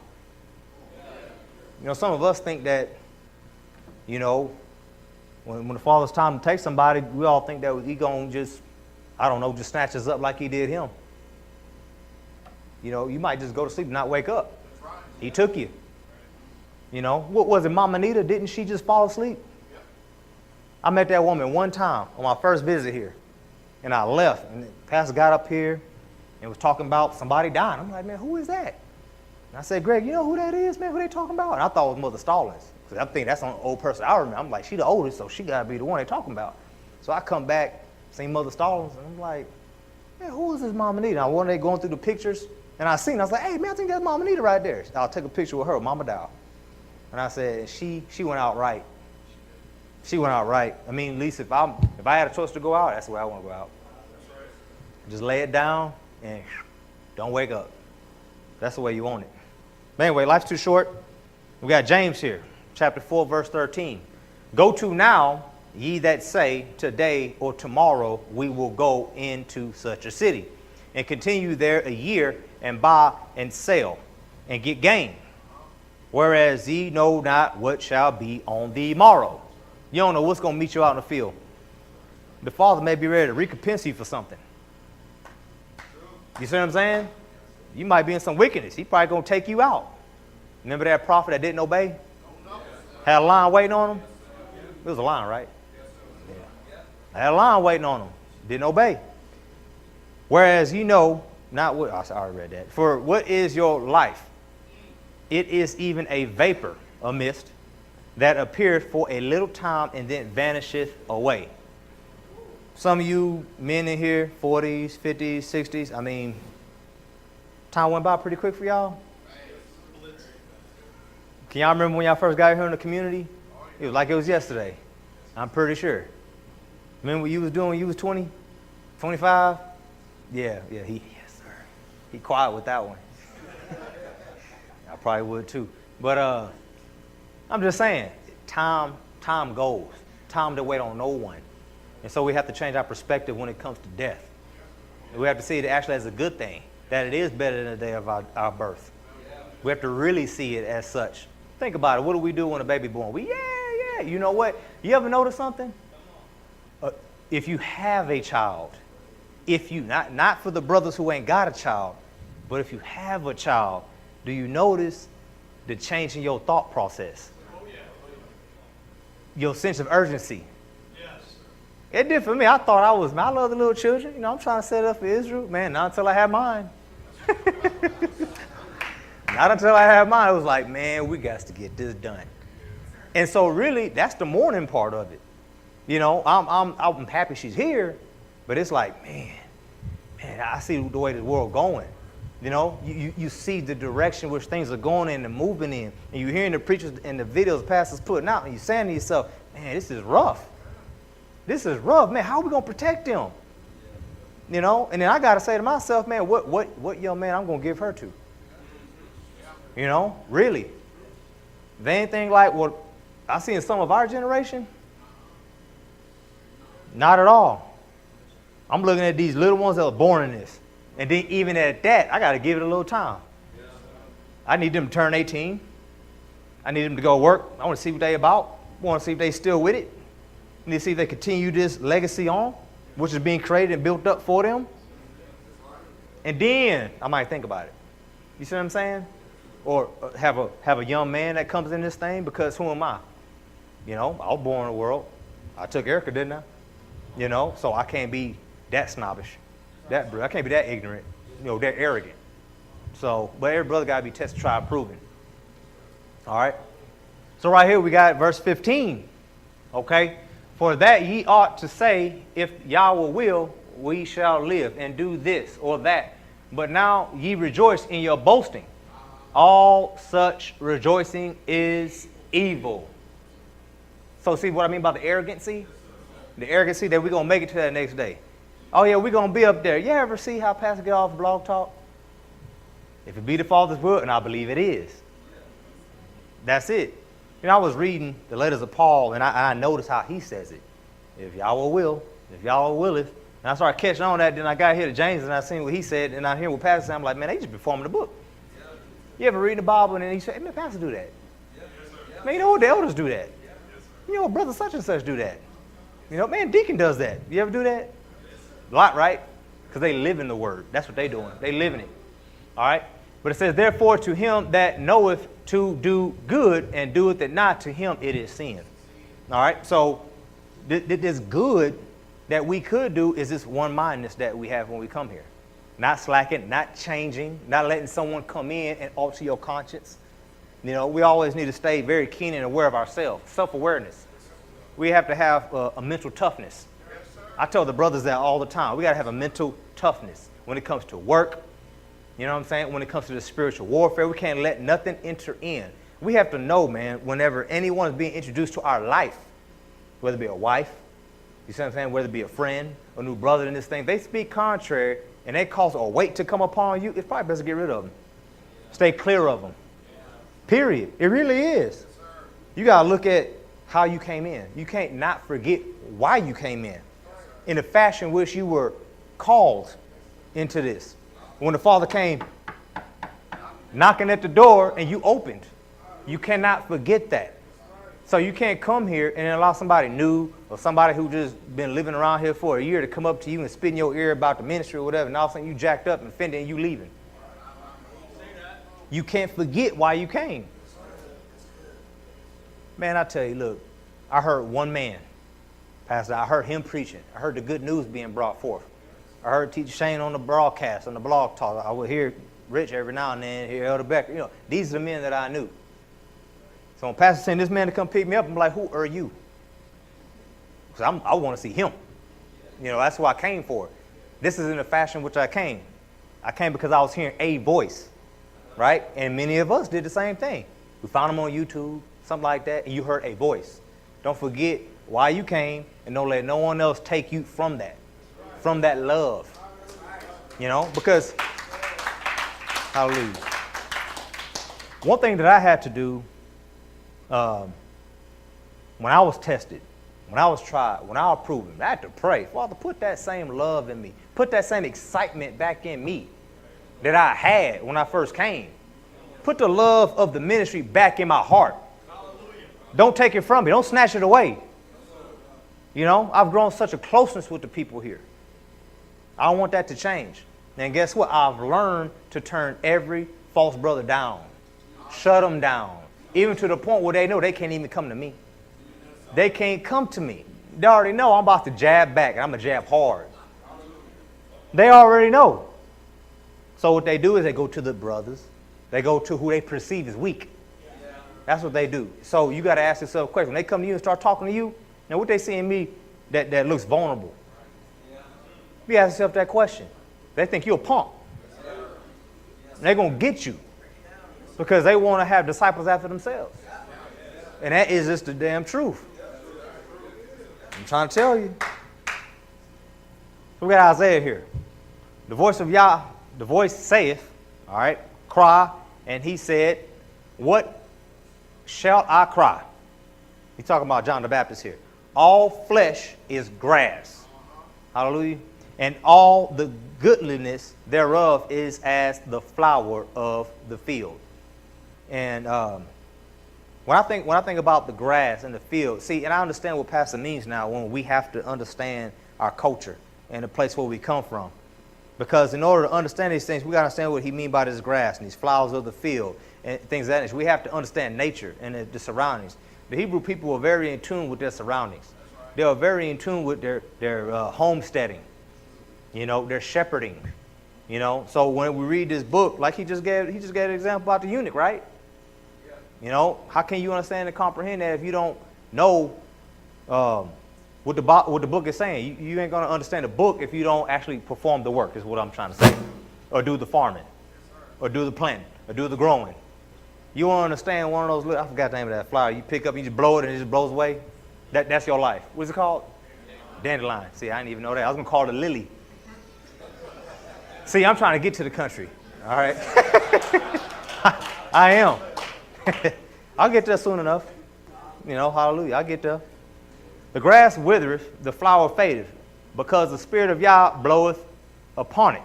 You know, some of us think that, you know, when the Father's time to take somebody, we all think that he going to just, I don't know, just snatch us up like he did him. You know, you might just go to sleep and not wake up. He took you. You know, what was it, Mama Nita? Didn't she just fall asleep? I met that woman one time on my first visit here, and I left, and the pastor got up here and was talking about somebody dying. I'm like, man, who is that? And I said, Greg, you know who that is, man? Who they talking about? And I thought it was Mother Stallings, because I think that's the old person I remember. I'm like, she the oldest, so she got to be the one they talking about. So I come back, see Mother Stallings, and I'm like, man, who is this Mama Nita? And one day going through the pictures, and I seen, I was like, hey, man, I think that's Mama Nita right there. I'll take a picture with her, Mama Dowell. And I said, she went out right. She went out right. I mean, at least if I had a choice to go out, that's the way I want to go out. Just lay it down and don't wake up. That's the way you want it. But anyway, life's too short. We got James here, chapter 4, verse 13. Go to now, ye that say, today or tomorrow we will go into such a city, and continue there a year, and buy and sell, and get gain. Whereas ye know not what shall be on the morrow. You don't know what's going to meet you out in the field. The Father may be ready to recompense you for something. You see what I'm saying? You might be in some wickedness. He probably going to take you out. Remember that prophet that didn't obey? Had a lion waiting on him? It was a lion, right? Yeah. Had a lion waiting on him. Didn't obey. Whereas you know not what, I already read that. For what is your life? It is even a vapor, a mist, that appeareth for a little time and then vanisheth away. Some of you men in here, 40s, 50s, 60s, I mean, time went by pretty quick for y'all. Can y'all remember when y'all first got here in the community? It was like it was yesterday. I'm pretty sure. Remember what you was doing when you was 20, 25? Yeah, yes, sir. He quiet with that one. I probably would too. But I'm just saying, time goes. Time to wait on no one. And so we have to change our perspective when it comes to death. And we have to see it actually as a good thing, that it is better than the day of our birth. We have to really see it as such. Think about it. What do we do when a baby born? Yeah. You know what? You ever notice something? If you have a child, if you, not for the brothers who ain't got a child, but if you have a child, do you notice the change in your thought process? Your sense of urgency. It did for me. I thought I love the little children. You know, I'm trying to set it up for Israel. Man, not until I had mine. Not until I had mine. It was like, man, we got to get this done. And so really, that's the mourning part of it. You know, I'm happy she's here, but it's like, man, I see the way the world going. You know, you see the direction which things are going in and moving in, and you're hearing the preachers and the videos the pastors putting out, and you're saying to yourself, man, this is rough. This is rough, man. How are we gonna protect them? You know, and then I gotta say to myself, man, what young man I'm gonna give her to? You know, really. If anything like what I see in some of our generation, not at all. I'm looking at these little ones that were born in this. And then even at that, I got to give it a little time. I need them to turn 18. I need them to go work. I want to see what they about. I want to see if they still with it. I need to see if they continue this legacy on, which is being created and built up for them. And then I might think about it. You see what I'm saying? Or have a young man that comes in this thing, because who am I? You know, I was born in the world. I took Erica, didn't I? You know, so I can't be that snobbish. I can't be that ignorant, you know, that arrogant. So, but every brother got to be tested, tried, proven. All right? So right here we got verse 15. Okay? For that ye ought to say, if Yahweh will, we shall live and do this or that. But now ye rejoice in your boasting. All such rejoicing is evil. So see what I mean by the arrogancy? The arrogancy that we're going to make it to that next day. Oh, yeah, we're going to be up there. You ever see how Pastor get off Blog Talk? If it be the Father's will, and I believe it is. That's it. You know, I was reading the letters of Paul, and I noticed how he says it. If Yahweh will, if Yahweh willeth, And I started catching on that. Then I got here to James, and I seen what he said, and I hear what Pastor said. I'm like, man, they just performing the book. You ever read the Bible, and then he said, hey, man, Pastor do that. Man, you know what, the elders do that. You know, brother such and such do that. You know, man, deacon does that. You ever do that? A lot, right? Because they live in the word. That's what they doing. They live in it. All right? But it says, therefore, to him that knoweth to do good and doeth it not, to him it is sin. All right? So this good that we could do is this one-mindedness that we have when we come here. Not slacking, not changing, not letting someone come in and alter your conscience. You know, we always need to stay very keen and aware of ourselves, self-awareness. We have to have a mental toughness. I tell the brothers that all the time. We got to have a mental toughness when it comes to work. You know what I'm saying? When it comes to the spiritual warfare, we can't let nothing enter in. We have to know, man, whenever anyone is being introduced to our life, whether it be a wife, you see what I'm saying, whether it be a friend, a new brother in this thing, they speak contrary and they cause a weight to come upon you, it's probably best to get rid of them. Stay clear of them. Period. It really is. You got to look at how you came in. You can't not forget why you came in the fashion which you were called into this. When the Father came knocking at the door and you opened, you cannot forget that. So you can't come here and allow somebody new or somebody who just been living around here for a year to come up to you and spit in your ear about the ministry or whatever, and all of a sudden you jacked up and offended and you leaving. You can't forget why you came. Man, I tell you, look, I heard one man, Pastor, I heard him preaching. I heard the good news being brought forth. I heard Teacher Shane on the broadcast, on the blog talk. I would hear Rich every now and then, hear Elder Becker. You know, these are the men that I knew. So when Pastor sent this man to come pick me up, I'm like, who are you? Because I want to see him. You know, that's why I came for. This is in the fashion which I came. I came because I was hearing a voice, right? And many of us did the same thing. We found him on YouTube, something like that, and you heard a voice. Don't forget why you came, and don't let no one else take you from that love. You know, because, hallelujah. One thing that I had to do when I was tested, when I was tried, when I was proven, I had to pray, Father, put that same love in me. Put that same excitement back in me that I had when I first came. Put the love of the ministry back in my heart. Don't take it from me. Don't snatch it away. You know, I've grown such a closeness with the people here. I don't want that to change. And guess what? I've learned to turn every false brother down. Shut them down. Even to the point where they know they can't even come to me. They can't come to me. They already know I'm about to jab back, and I'm going to jab hard. They already know. So what they do is they go to the brothers. They go to who they perceive as weak. That's what they do. So you got to ask yourself a question. When they come to you and start talking to you, now what they see in me that looks vulnerable? You ask yourself that question. They think you're a punk. And they're going to get you because they want to have disciples after themselves. And that is just the damn truth. I'm trying to tell you. So we got Isaiah here. The voice of Yah, the voice saith, all right, cry, and he said, what shall I cry? He's talking about John the Baptist here. All flesh is grass. Hallelujah. And all the goodliness thereof is as the flower of the field. And when I think about the grass and the field, see, and I understand what Pastor means now when we have to understand our culture and the place where we come from. Because in order to understand these things, we got to understand what he means by this grass and these flowers of the field and things of that nature. We have to understand nature and the surroundings. The Hebrew people were very in tune with their surroundings. They were very in tune with their homesteading, you know, their shepherding, you know. So when we read this book, like he just gave an example about the eunuch, right? You know, how can you understand and comprehend that if you don't know what the book is saying? You ain't going to understand the book if you don't actually perform the work, is what I'm trying to say. Or do the farming, or do the planting, or do the growing. You want to understand one of those, I forgot the name of that flower. You pick up, you just blow it, and it just blows away. That's your life. What's it called? Dandelion. See, I didn't even know that. I was going to call it a lily. See, I'm trying to get to the country. All right? I am. I'll get there soon enough. You know, hallelujah. I'll get there. The grass withereth, the flower fadeth, because the Spirit of Yah bloweth upon it.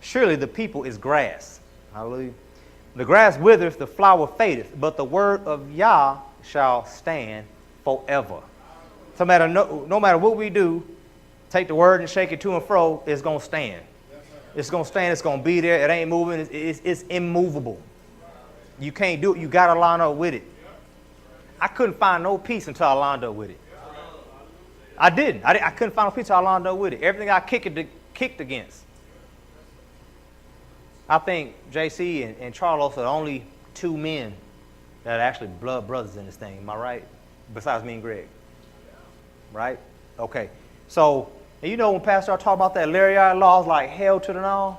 Surely the people is grass. Hallelujah. The grass withereth, the flower fadeth, but the word of Yah shall stand forever. So no matter what we do, take the word and shake it to and fro, it's going to stand. It's going to stand. It's going to be there. It ain't moving. It's immovable. You can't do it. You got to line up with it. I couldn't find no peace until I lined up with it. I didn't. I couldn't find no peace until I lined up with it. Everything I kicked against. I think JC and Charles are the only two men that are actually blood brothers in this thing. Am I right? Besides me and Greg. Right? Okay. So, and you know when Pastor talked about that Lariat law, I was like, hell to the no.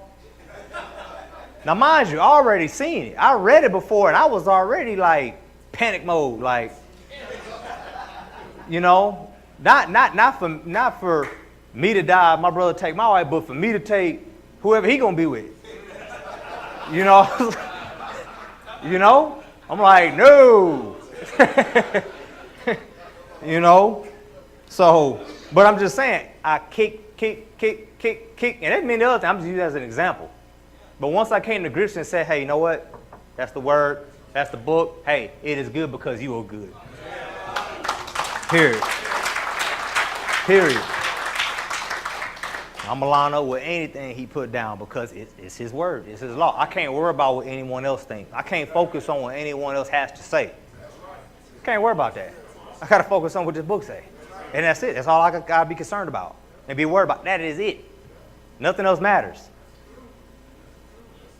Now, mind you, I already seen it. I read it before, and I was already like panic mode, like, you know, not for me to die, my brother take my wife, but for me to take whoever he gonna be with. You know, you know, I'm like, no. You know, so, but I'm just saying, I kick, and that means the other thing. I'm just using it as an example. But once I came to grips and said, hey, you know what? That's the word. That's the book. Hey, it is good because you are good. Period. Period. I'm going to line up with anything he put down because it's his word. It's his law. I can't worry about what anyone else thinks. I can't focus on what anyone else has to say. I can't worry about that. I got to focus on what this book say. And that's it. That's all I got to be concerned about. And be worried about. That is it. Nothing else matters.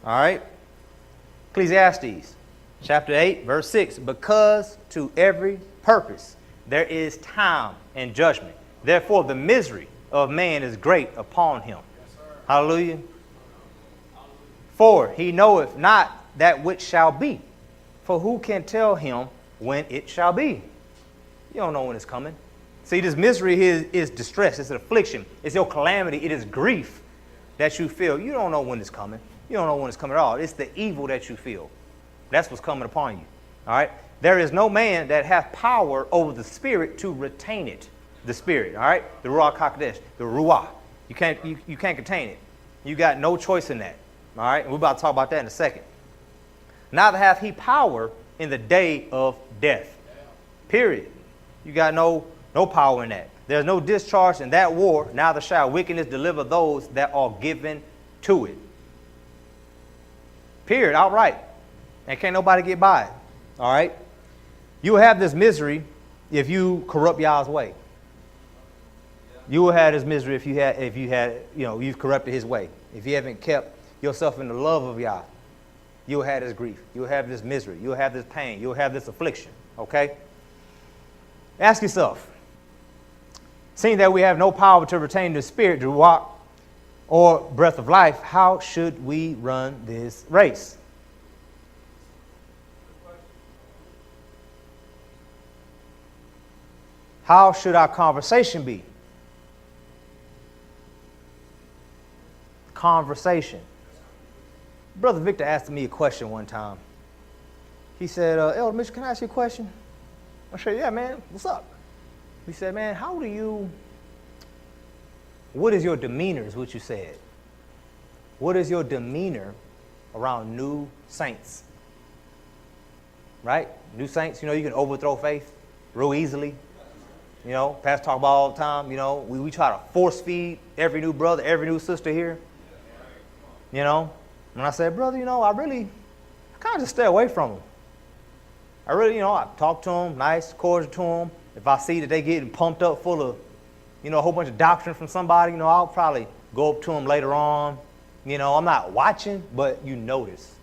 All right? Ecclesiastes chapter 8, verse 6. Because to every purpose there is time and judgment. Therefore the misery of man is great upon him. Hallelujah. For he knoweth not that which shall be. For who can tell him when it shall be? You don't know when it's coming. See, this misery here is distress. It's an affliction. It's your calamity. It is grief that you feel. You don't know when it's coming. You don't know when it's coming at all. It's the evil that you feel. That's what's coming upon you. All right? There is no man that hath power over the spirit to retain it. The spirit, all right? The Ruach HaKodesh, the Ruach. You can't contain it. You got no choice in that. All right? And we're about to talk about that in a second. Neither hath he power in the day of death. Period. You got no power in that. There's no discharge in that war. Neither shall wickedness deliver those that are given to it. Period. Outright. And can't nobody get by it. All right? You will have this misery if you corrupt Yah's way. You will have this misery if you've corrupted his way. If you haven't kept yourself in the love of Yah, you'll have this grief. You'll have this misery. You'll have this pain. You'll have this affliction. Okay? Ask yourself, seeing that we have no power to retain the spirit, Ruach, or breath of life, how should we run this race? How should our conversation be? Conversation. Brother Victor asked me a question one time. He said, Elder Mitchell, can I ask you a question? I said, yeah, man, what's up? He said, man, what is your demeanor, is what you said. What is your demeanor around new saints? Right? New saints, you can overthrow faith real easily. Pastor talk about all the time, we try to force feed every new brother, every new sister here. When I said, brother, I kind of just stay away from them. I talk to them, nice, cordial to them. If I see that they getting pumped up full of, a whole bunch of doctrine from somebody, I'll probably go up to them later on. I'm not watching, but you notice.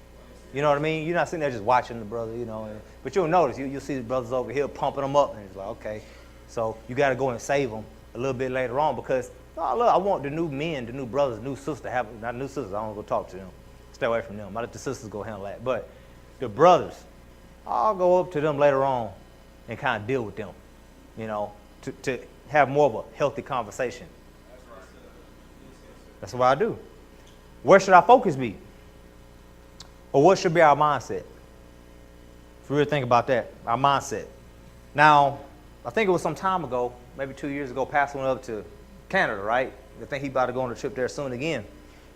You know what I mean? You're not sitting there just watching the brother, but you'll notice. You'll see the brothers over here pumping them up, and it's like, okay. So you got to go and save them a little bit later on because I want the new men, the new brothers, new sisters to have, not new sisters, I don't go talk to them. Stay away from them. I let the sisters go handle that. But the brothers, I'll go up to them later on and kind of deal with them, to have more of a healthy conversation. That's what I do. Where should our focus be? Or what should be our mindset? If we really think about that, our mindset. Now, I think it was some time ago, maybe 2 years ago, Pastor went up to Canada, right? I think he about to go on a trip there soon again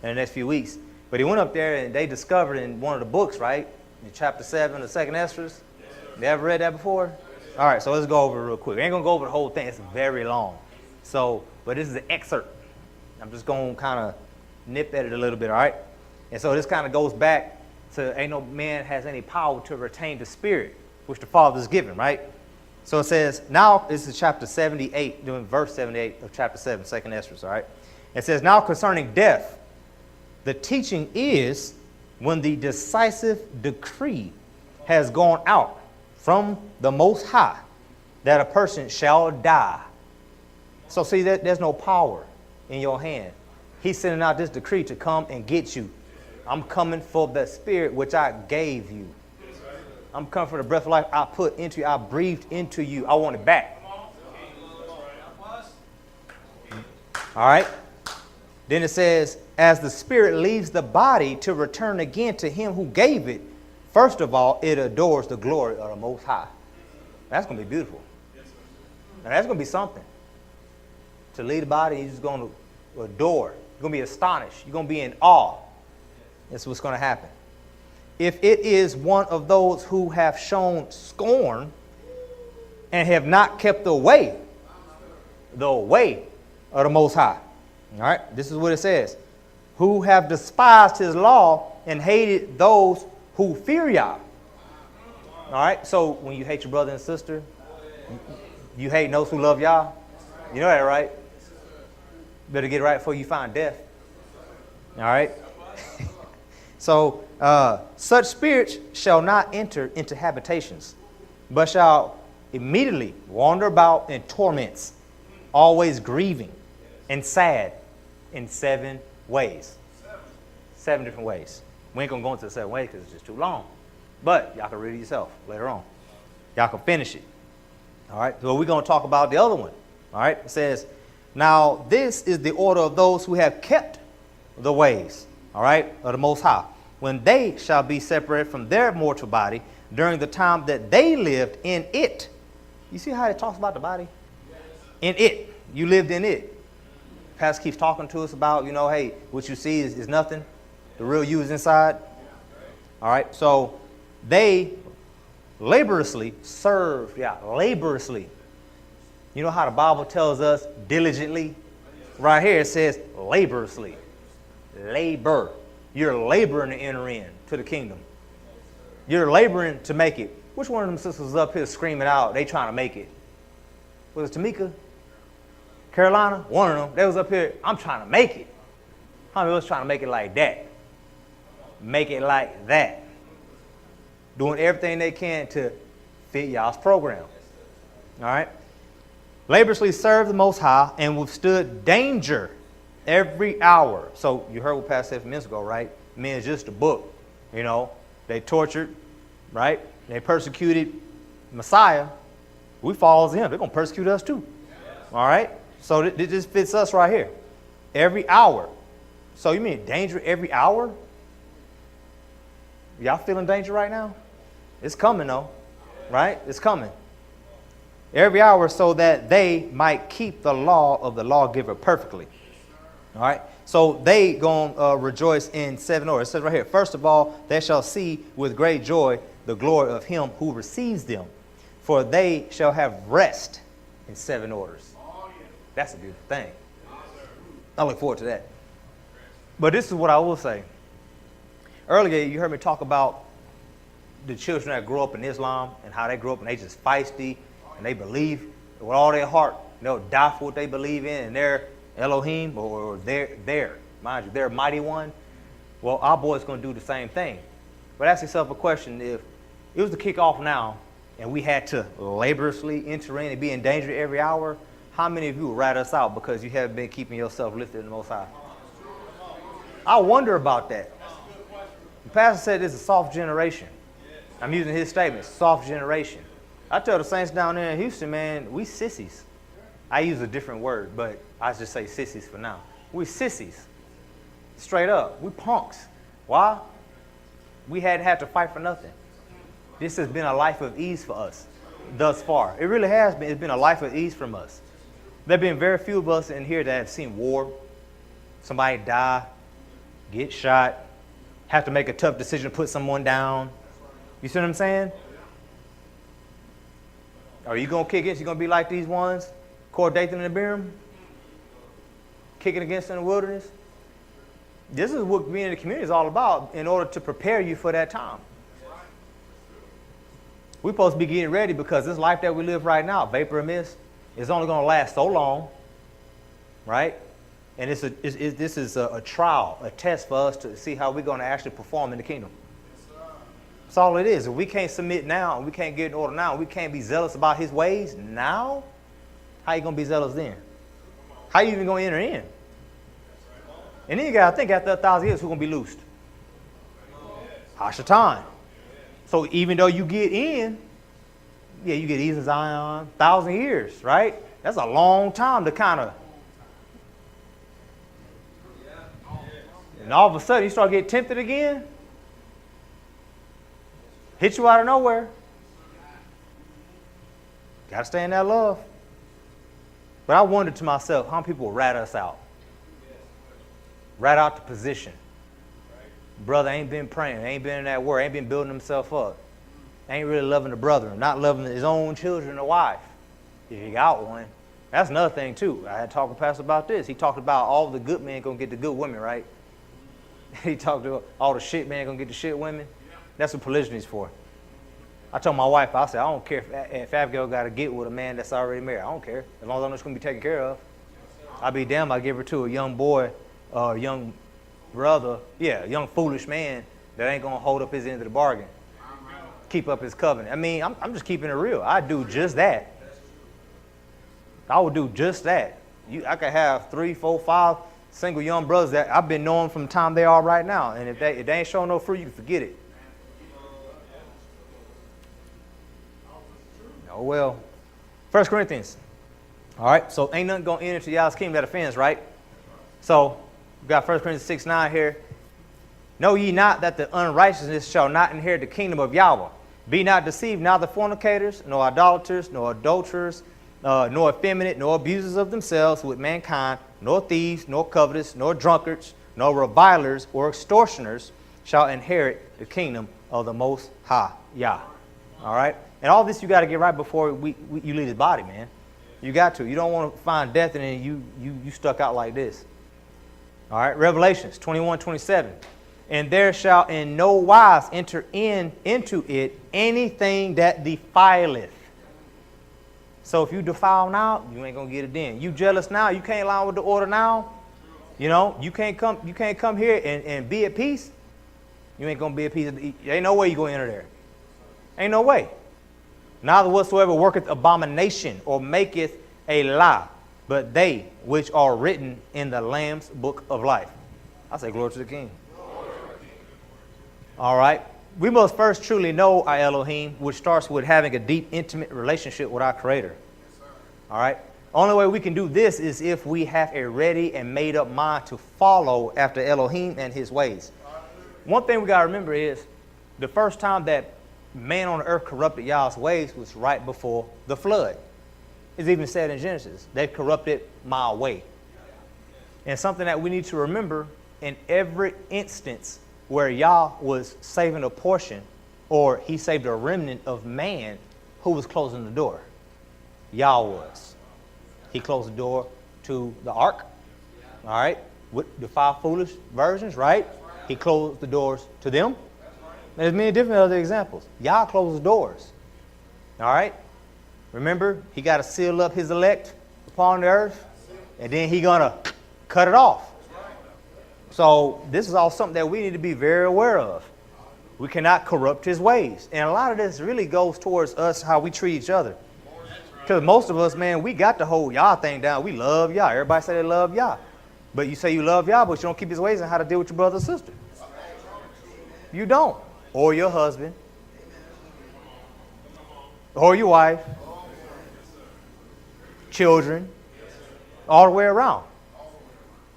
in the next few weeks. But he went up there and they discovered in one of the books, right, in chapter 7 of 2nd Esdras. You ever read that before? All right, so let's go over it real quick. I ain't going to go over the whole thing. It's very long. So, but this is an excerpt. I'm just going to kind of nip at it a little bit, all right? And so this kind of goes back to ain't no man has any power to retain the spirit, which the Father's given, right? So it says, now this is chapter 78, doing verse 78 of chapter 7, 2nd Esdras, all right? It says, now concerning death, the teaching is when the decisive decree has gone out from the Most High that a person shall die. So see, there's no power in your hand. He's sending out this decree to come and get you. I'm coming for the spirit which I gave you. I'm coming for the breath of life I put into you. I breathed into you. I want it back. All right. Then it says, as the spirit leaves the body to return again to him who gave it, first of all, it adores the glory of the Most High. That's going to be beautiful. Now, that's going to be something. To leave the body, you're just going to adore. You're going to be astonished. You're going to be in awe. That's what's going to happen. If it is one of those who have shown scorn and have not kept the way of the Most High. All right, this is what it says. Who have despised his law and hated those who fear Yah. All right, so when you hate your brother and sister, you hate those who love Yah. You know that, right? Better get it right before you find death. All right. So such spirits shall not enter into habitations, but shall immediately wander about in torments, always grieving and sad in 7 ways. 7 different ways. We ain't going to go into the 7 ways because it's just too long. But y'all can read it yourself later on. Y'all can finish it. All right. So we're going to talk about the other one. All right. It says, now this is the order of those who have kept the ways, all right, of the Most High, when they shall be separated from their mortal body during the time that they lived in it. You see how it talks about the body? In it. You lived in it. Pastor keeps talking to us about, you know, hey, what you see is nothing. The real you is inside. All right. So they laboriously served, laboriously. You know how the Bible tells us diligently? Right here it says laboriously. Labor. You're laboring to enter in to the kingdom. You're laboring to make it. Which one of them sisters was up here screaming out? They trying to make it. Was it Tamika? Carolina? One of them. They was up here. I'm trying to make it. How many of us trying to make it like that? Make it like that. Doing everything they can to fit y'all's program. All right. Laboriously served the Most High and withstood danger every hour. So you heard what Pastor said a few minutes ago, right? Men is just a book. You know, they tortured, right? They persecuted Messiah. We follow him. They're going to persecute us too. All right? So this fits us right here. Every hour. So you mean danger every hour? Y'all feeling danger right now? It's coming though, right? It's coming. Every hour so that they might keep the law of the lawgiver perfectly. All right. So they going to rejoice in 7 orders. It says right here, first of all, they shall see with great joy the glory of him who receives them. For they shall have rest in 7 orders. That's a beautiful thing. I look forward to that. But this is what I will say. Earlier, you heard me talk about the children that grew up in Islam and how they grew up and they just feisty and they believe with all their heart. They'll die for what they believe in and their Elohim or their, mind you, their mighty one. Well, our boy's going to do the same thing. But ask yourself a question. If it was to kick off now and we had to laboriously enter in and be in danger every hour, how many of you would rat us out because you haven't been keeping yourself lifted in the Most High? I wonder about that. The pastor said it's a soft generation. I'm using his statement, soft generation. I tell the saints down there in Houston, man, we sissies. I use a different word, but I just say sissies for now. We sissies. Straight up. We punks. Why? We hadn't had to fight for nothing. This has been a life of ease for us thus far. It really has been. It's been a life of ease from us. There have been very few of us in here that have seen war, Somebody die, get shot, have to make a tough decision to put someone down. You see what I'm saying? Are you going to kick it? You going to be like these ones? Cord Dathan and Abiram? Kicking against in the wilderness? This is what being in the community is all about in order to prepare you for that time. We're supposed to be getting ready because this life that we live right now, vapor and mist, is only going to last so long, right? And this is a trial, a test for us to see how we're going to actually perform in the kingdom. That's all it is. If we can't submit now, we can't get in order now, we can't be zealous about his ways now, how you going to be zealous then? How you even going to enter in? And then you got to think, after 1,000 years, who's going to be loosed? Hashatan. So even though you get in, yeah, you get ease in Zion, 1,000 years, right? That's a long time to kind of. And all of a sudden, you start getting tempted again. Hit you out of nowhere. Got to stay in that love. But I wondered to myself, how many people will rat us out? Rat out the position. Brother ain't been praying, ain't been in that word, ain't been building himself up. Ain't really loving the brother, not loving his own children or wife. If he got one. That's another thing too. I had talked with Pastor about this. He talked about all the good men gonna get the good women, right? He talked about all the shit men gonna get the shit women. That's what polygyny is for. I told my wife, I said, I don't care if Abigail got to get with a man that's already married. I don't care. As long as I know it's going to be taken care of. I'd be damned if I give her to a young boy, young brother, yeah, a young foolish man that ain't going to hold up his end of the bargain. Keep up his covenant. I mean, I'm just keeping it real. I do just that. I would do just that. I could have 3, 4, 5 single young brothers that I've been knowing from the time they are right now. And if they ain't showing no fruit, you can forget it. Oh, well. 1 Corinthians. All right, so ain't nothing going to enter into y'all's kingdom that offends, right? So we got 1 Corinthians 6:9 here. Know ye not that the unrighteousness shall not inherit the kingdom of Yahweh? Be not deceived, neither fornicators, nor idolaters, nor adulterers, nor effeminate, nor abusers of themselves with mankind, nor thieves, nor covetous, nor drunkards, nor revilers or extortioners shall inherit the kingdom of the Most High Yah. All right? And all this you got to get right before you leave this body, man. You got to. You don't want to find death and then you stuck out like this. All right? Revelations 21:27. And there shall in no wise enter into it anything that defileth. So if you defile now, you ain't gonna get it then. You jealous now, you can't align with the order now. You know, you can't come here and be at peace. You ain't gonna be at peace. There ain't no way you gonna enter there. Ain't no way. Neither whatsoever worketh abomination or maketh a lie, but they which are written in the Lamb's book of life. I say glory to the King. All right. We must first truly know our Elohim, which starts with having a deep, intimate relationship with our Creator. All right. Only way we can do this is if we have a ready and made up mind to follow after Elohim and his ways. One thing we got to remember is the first time that man on the earth corrupted Yah's ways was right before the flood. It's even said in Genesis, they corrupted my way. And something that we need to remember, in every instance where Yah was saving a portion or he saved a remnant of man, who was closing the door? Yah was. He closed the door to the ark, all right, with the 5 foolish virgins, right? He closed the doors to them. There's many different other examples. Yah closed doors. All right? Remember, he got to seal up his elect upon the earth, and then he going to cut it off. So this is all something that we need to be very aware of. We cannot corrupt his ways. And a lot of this really goes towards us, how we treat each other. Because most of us, man, we got the whole Yah thing down. We love Yah. Everybody say they love Yah. But you say you love Yah, but you don't keep his ways and how to deal with your brother or sister. You don't. Or your husband, or your wife, children, all the way around.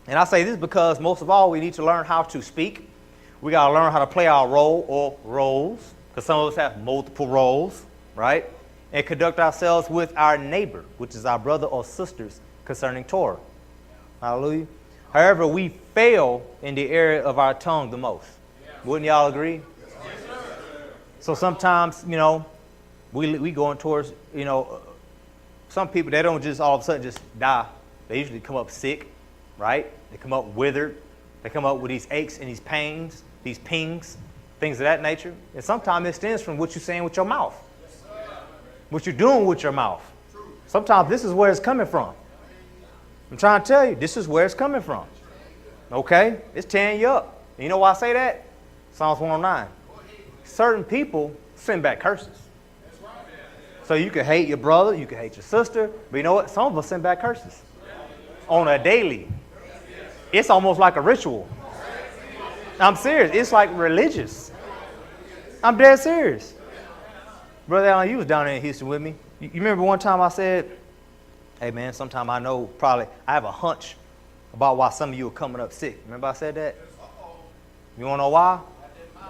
And I say this because most of all, we need to learn how to speak. We got to learn how to play our role or roles, because some of us have multiple roles, right? And conduct ourselves with our neighbor, which is our brother or sisters, concerning Torah. Hallelujah. However, we fail in the area of our tongue the most. Wouldn't y'all agree? So sometimes, you know, we going towards, you know, some people, they don't just all of a sudden just die. They usually come up sick, right? They come up withered. They come up with these aches and these pains, these pings, things of that nature. And sometimes it stems from what you're saying with your mouth, what you're doing with your mouth. Sometimes this is where it's coming from. I'm trying to tell you, this is where it's coming from. Okay? It's tearing you up. And you know why I say that? Psalms 109. Certain people send back curses. So you can hate your brother, you can hate your sister, but you know what? Some of us send back curses on a daily. It's almost like a ritual. I'm serious. It's like religious. I'm dead serious. Brother Allen, you was down there in Houston with me. You remember one time I said, hey man, sometime I know probably, I have a hunch about why some of you are coming up sick. Remember I said that? You want to know why?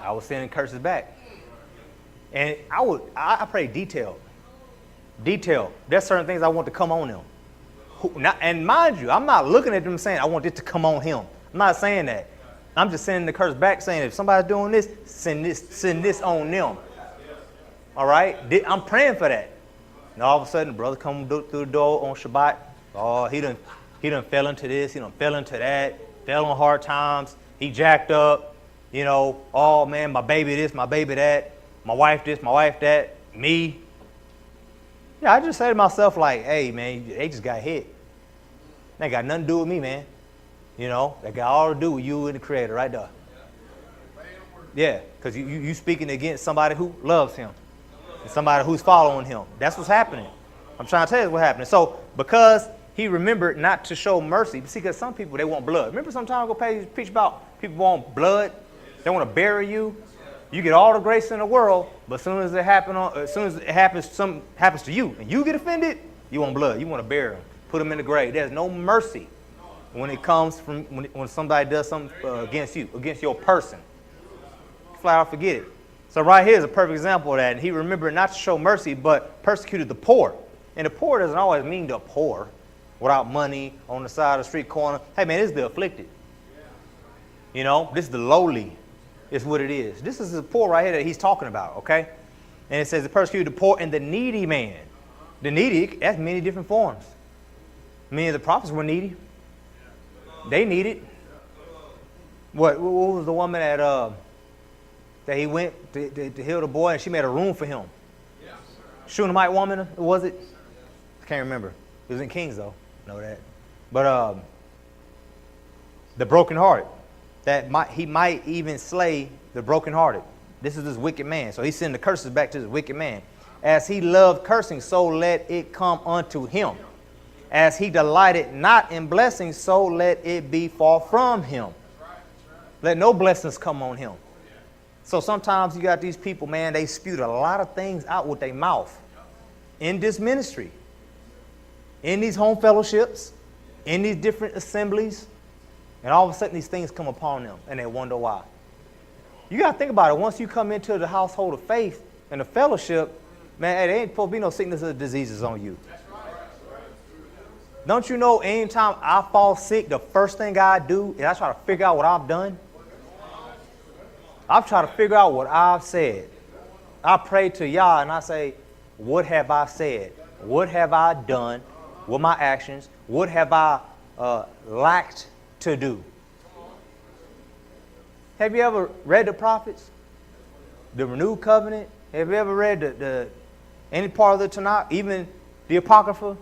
I was sending curses back. And I pray detailed. There's certain things I want to come on them. And mind you, I'm not looking at them saying, I want it to come on him. I'm not saying that. I'm just sending the curse back saying, if somebody's doing this, send this on them. All right? I'm praying for that. And all of a sudden, the brother come through the door on Shabbat. Oh, he done fell into this. He done fell into that. Fell on hard times. He jacked up. You know, oh man, my baby this, my baby that. My wife this, my wife that. Me. Yeah, I just say to myself like, hey man, they just got hit. That got nothing to do with me, man. You know, that got all to do with you and the Creator right there. Yeah, because you speaking against somebody who loves him. And somebody who's following him. That's what's happening. I'm trying to tell you what's happening. So because he remembered not to show mercy, see, because some people, they want blood. Remember some time ago, preach about people want blood? They want to bury you. You get all the grace in the world, but as soon as it happens, something happens to you, and you get offended, you want blood. You want to bury them, put them in the grave. There's no mercy when it comes from when somebody does something against you, against your person. Flat out forget it. So right here is a perfect example of that. And he remembered not to show mercy, but persecuted the poor. And the poor doesn't always mean the poor without money on the side of the street corner. Hey man, this is the afflicted. You know, this is the lowly. Is what it is. This is the poor right here that he's talking about, okay? And it says the persecuted the poor and the needy man. The needy, that's many different forms. Many of the prophets were needy. They needed. What was the woman that he went to heal the boy and she made a room for him? Shunammite woman, was it? I can't remember. It was in Kings though. Know that. But the brokenhearted. He might even slay the brokenhearted. This is this wicked man. So he's sending the curses back to this wicked man. As he loved cursing, so let it come unto him. As he delighted not in blessings, so let it be far from him. Let no blessings come on him. So sometimes you got these people, man, they spewed a lot of things out with their mouth in this ministry, in these home fellowships, in these different assemblies. And all of a sudden, these things come upon them, and they wonder why. You got to think about it. Once you come into the household of faith and the fellowship, man, hey, there ain't supposed to be no sickness or diseases on you. Don't you know anytime I fall sick, the first thing I do is I try to figure out what I've done. I try to figure out what I've said. I pray to Yah, and I say, what have I said? What have I done with my actions? What have I lacked to do? Have you ever read the prophets? The renewed covenant? Have you ever read the any part of the Tanakh? Even the Apocrypha?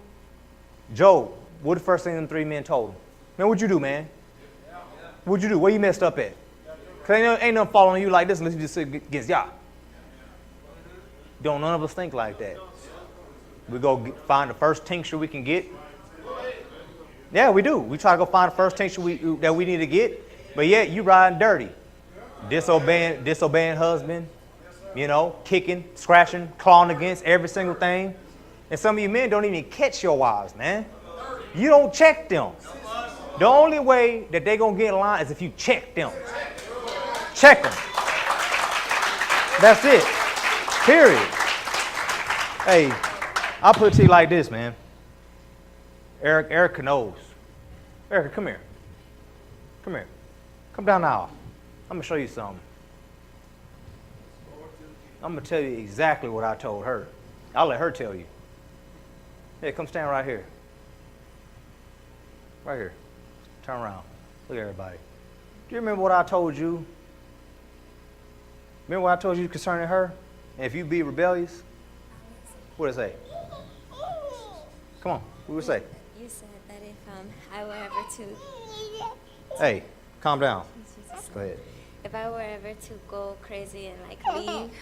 Job, what the first thing them three men told him? Man, what'd you do, man? What'd you do? Where you messed up at? Because ain't nothing following you like this unless you just sit against Yah. Don't none of us think like that. We go find the first tincture we can get. Yeah, we do. We try to go find the first tincture that we need to get, but yet you riding dirty, disobeying husband, you know, kicking, scratching, clawing against every single thing. And some of you men don't even catch your wives, man. You don't check them. The only way that they're going to get in line is if you check them. Check them. That's it. Period. Hey, I'll put it to you like this, man. Erica knows. Erica, come here. Come here. Come down the aisle. I'm going to show you something. I'm going to tell you exactly what I told her. I'll let her tell you. Hey, come stand right here. Right here. Turn around. Look at everybody. Do you remember what I told you? Remember what I told you concerning her? And if you be rebellious, what did it say? Come on, what did it say? You said that if I were ever to... Hey, calm down. Go ahead. If I were ever to go crazy and like leave,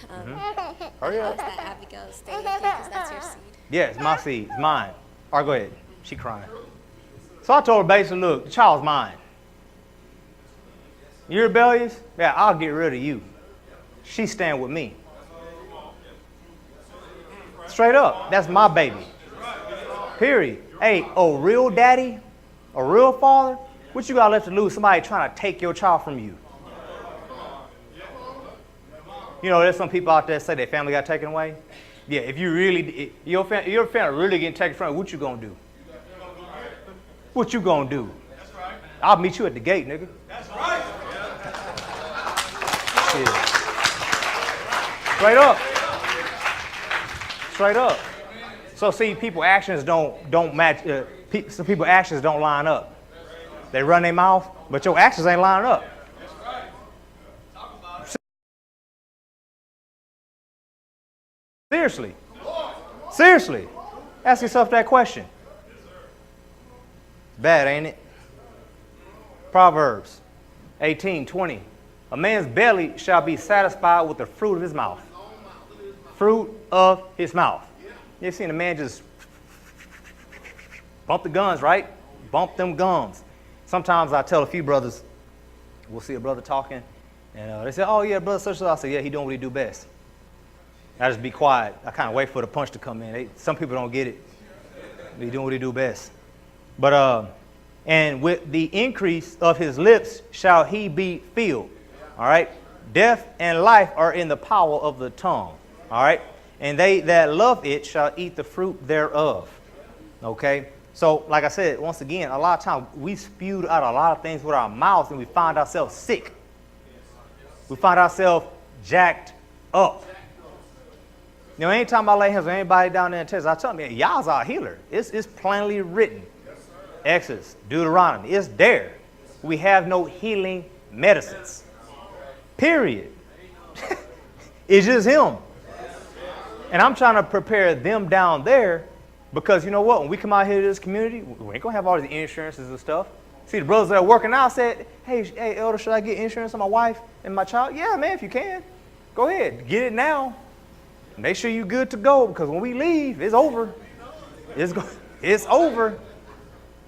Hurry up. that Abigail stay with you because that's your seed. Yeah, it's my seed. It's mine. All right, go ahead. She crying. So I told her basically, look, the child's mine. You're rebellious? Yeah, I'll get rid of you. She stand with me. Straight up. That's my baby. Period. Hey, a real daddy, a real father, what you got left to lose? Somebody trying to take your child from you. You know, there's some people out there that say their family got taken away. Yeah, if you really, your family really getting taken from you, what you gonna do? What you gonna do? That's right. I'll meet you at the gate, nigga. That's right. Yeah. Straight up. Straight up. So see, people's actions don't match. Some people's actions don't line up. They run their mouth, but your actions ain't lining up. Seriously. Seriously. Ask yourself that question. Bad, ain't it? Proverbs 18:20. A man's belly shall be satisfied with the fruit of his mouth. Fruit of his mouth. You ever seen a man just bump the guns, right? Bump them gums. Sometimes I tell a few brothers, we'll see a brother talking, and they say, oh yeah, brother such and such. I say, yeah, he doing what he do best. I just be quiet. I kind of wait for the punch to come in. Some people don't get it. He doing what he do best. But and with the increase of his lips shall he be filled. All right. Death and life are in the power of the tongue. All right. And they that love it shall eat the fruit thereof. Okay. So, like I said, once again, a lot of times we spewed out a lot of things with our mouths and we find ourselves sick. We find ourselves jacked up. You know, anytime I lay hands on anybody down there in Texas, I tell them, y'all's our healer. It's plainly written. Exodus, Deuteronomy, it's there. We have no healing medicines. Period. It's just him. And I'm trying to prepare them down there because you know what? When we come out here to this community, we ain't going to have all these insurances and stuff. See, the brothers that are working out said, hey, elder, should I get insurance on my wife and my child? Yeah, man, if you can. Go ahead. Get it now. Make sure you're good to go because when we leave, it's over. It's over.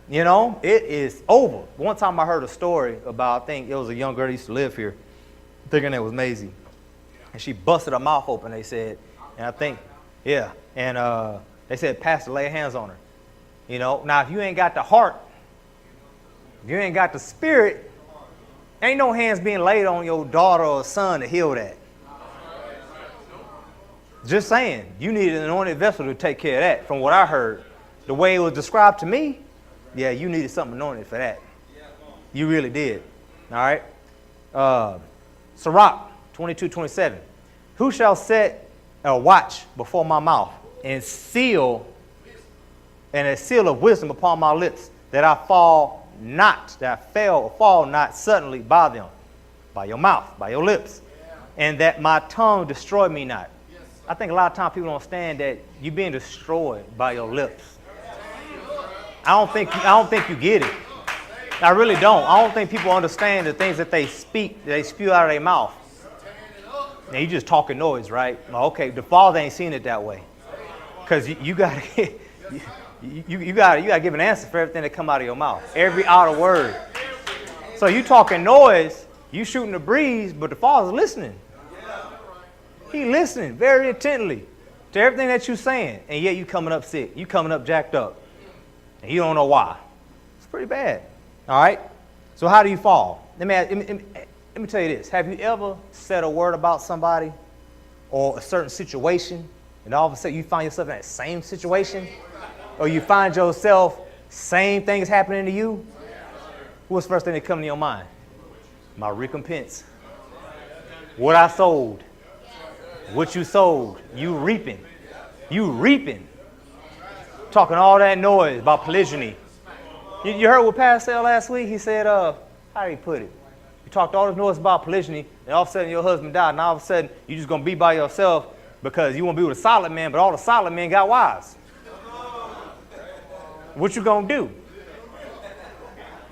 You know, it is over. One time I heard a story about, I think it was a young girl that used to live here. I think her name was Maisie. And she busted her mouth open, they said. And I think, yeah. And they said, Pastor, lay hands on her. You know, now if you ain't got the heart, if you ain't got the spirit, ain't no hands being laid on your daughter or son to heal that. Just saying, you need an anointed vessel to take care of that. From what I heard, the way it was described to me, yeah, you needed something anointed for that. You really did. All right. Sirach 22:27. Who shall set a watch before my mouth and a seal of wisdom upon my lips, that I fall not, that I fall not suddenly by them, by your mouth, by your lips, and that my tongue destroy me not. I think a lot of times people don't understand that you're being destroyed by your lips. I don't think you get it. I really don't. I don't think people understand the things that they speak, that they spew out of their mouth. Now you just talking noise, right? Well, okay, the Father ain't seen it that way, because you got to give an answer for everything that come out of your mouth, every outer word. So you talking noise, you shooting the breeze, but the Father's listening. He listening very intently to everything that you're saying, and yet you coming up sick, you coming up jacked up, and you don't know why. It's pretty bad. All right. So how do you fall? Let me tell you this. Have you ever said a word about somebody or a certain situation, and all of a sudden you find yourself in that same situation, or you find yourself same things happening to you? What's the first thing that comes to your mind? My recompense. What I sowed. What you sowed. You reaping. You reaping. Talking all that noise about polygyny. You heard what Pastor said last week? He said, how did he put it? You talked all this noise about polygyny, and all of a sudden your husband died, and all of a sudden you're just going to be by yourself because you want to be with a solid man, but all the solid men got wives. What you going to do?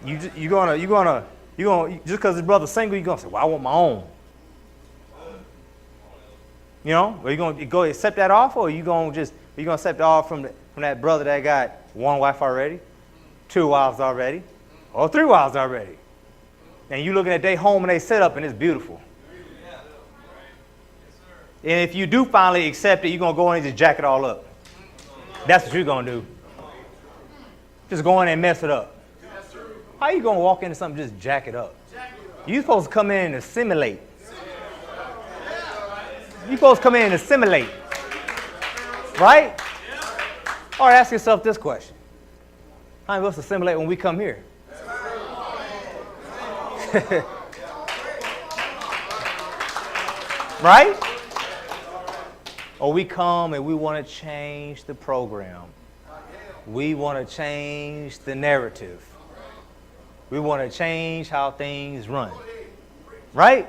You gonna just because his brother's single, you're going to say, well, I want my own. You know, are you going to go accept that offer, or are you going to accept the offer from that brother that got one wife already, 2 wives already, or 3 wives already? And you looking at their home and they set up and it's beautiful. And if you do finally accept it, you're going to go in and just jack it all up. That's what you're going to do. Just go in and mess it up. How are you going to walk into something and just jack it up? You're supposed to come in and assimilate. You're supposed to come in and assimilate. Right? Or ask yourself this question. How many of us assimilate when we come here? Right? Or we come and we want to change the program. We want to change the narrative. We want to change how things run. Right?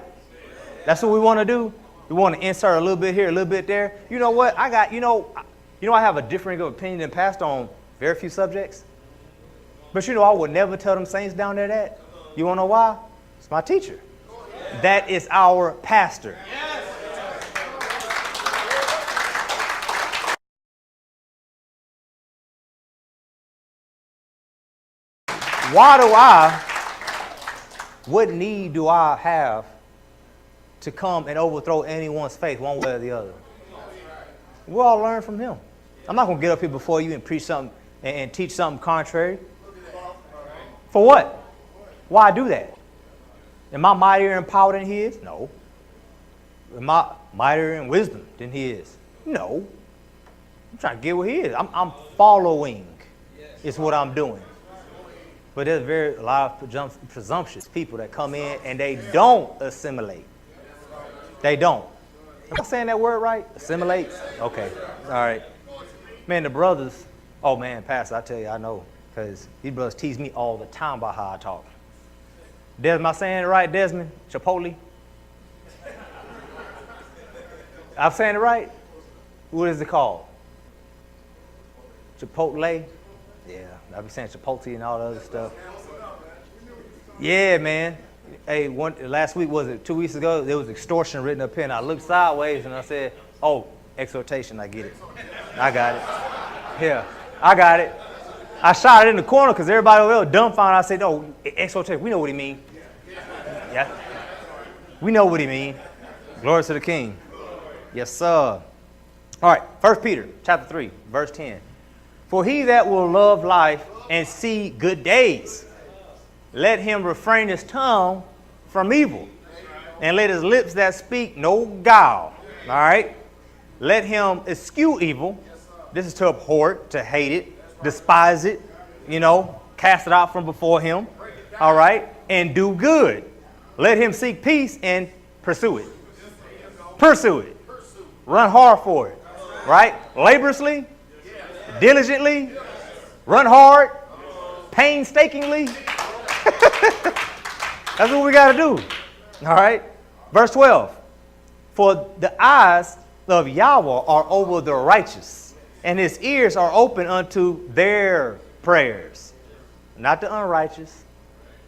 That's what we want to do. We want to insert a little bit here, a little bit there. You know what? I have a different opinion than Pastor on very few subjects. But I would never tell them saints down there that. You want to know why? It's my teacher. That is our pastor. What need do I have to come and overthrow anyone's faith one way or the other? We'll all learn from him. I'm not going to get up here before you and preach something and teach something contrary. For what? Why do that? Am I mightier in power than he is? No. Am I mightier in wisdom than he is? No. I'm trying to get where he is. I'm following is what I'm doing. But there's a lot of presumptuous people that come in and they don't assimilate. They don't. Am I saying that word right? Assimilate? Okay. All right. Man, the brothers, oh man, Pastor, I tell you, I know. Because these brothers tease me all the time about how I talk. Am I saying it right, Desmond? Chipotle? I'm saying it right? What is it called? Chipotle? Yeah, I be saying Chipotle and all the other stuff. Yeah, man. Hey, last week, was it 2 weeks ago? There was extortion written up here, and I looked sideways and I said, oh, exhortation, I get it. I got it. Yeah, I got it. I shot it in the corner because everybody over there dumbfounded. I said, no, exhortation, we know what he mean. Yeah, we know what he mean. Glory to the King. Yes, sir. All right, 1 Peter chapter 3, verse 10. For he that will love life and see good days, let him refrain his tongue from evil, and let his lips that speak no guile. All right? Let him eschew evil. This is to abhor it, to hate it, despise it, cast it out from before him. All right? And do good. Let him seek peace and pursue it. Pursue it. Run hard for it. Right? Laboriously, diligently, run hard, painstakingly. That's what we got to do. All right? Verse 12. For the eyes of Yahweh are over the righteous, and his ears are open unto their prayers. Not the unrighteous.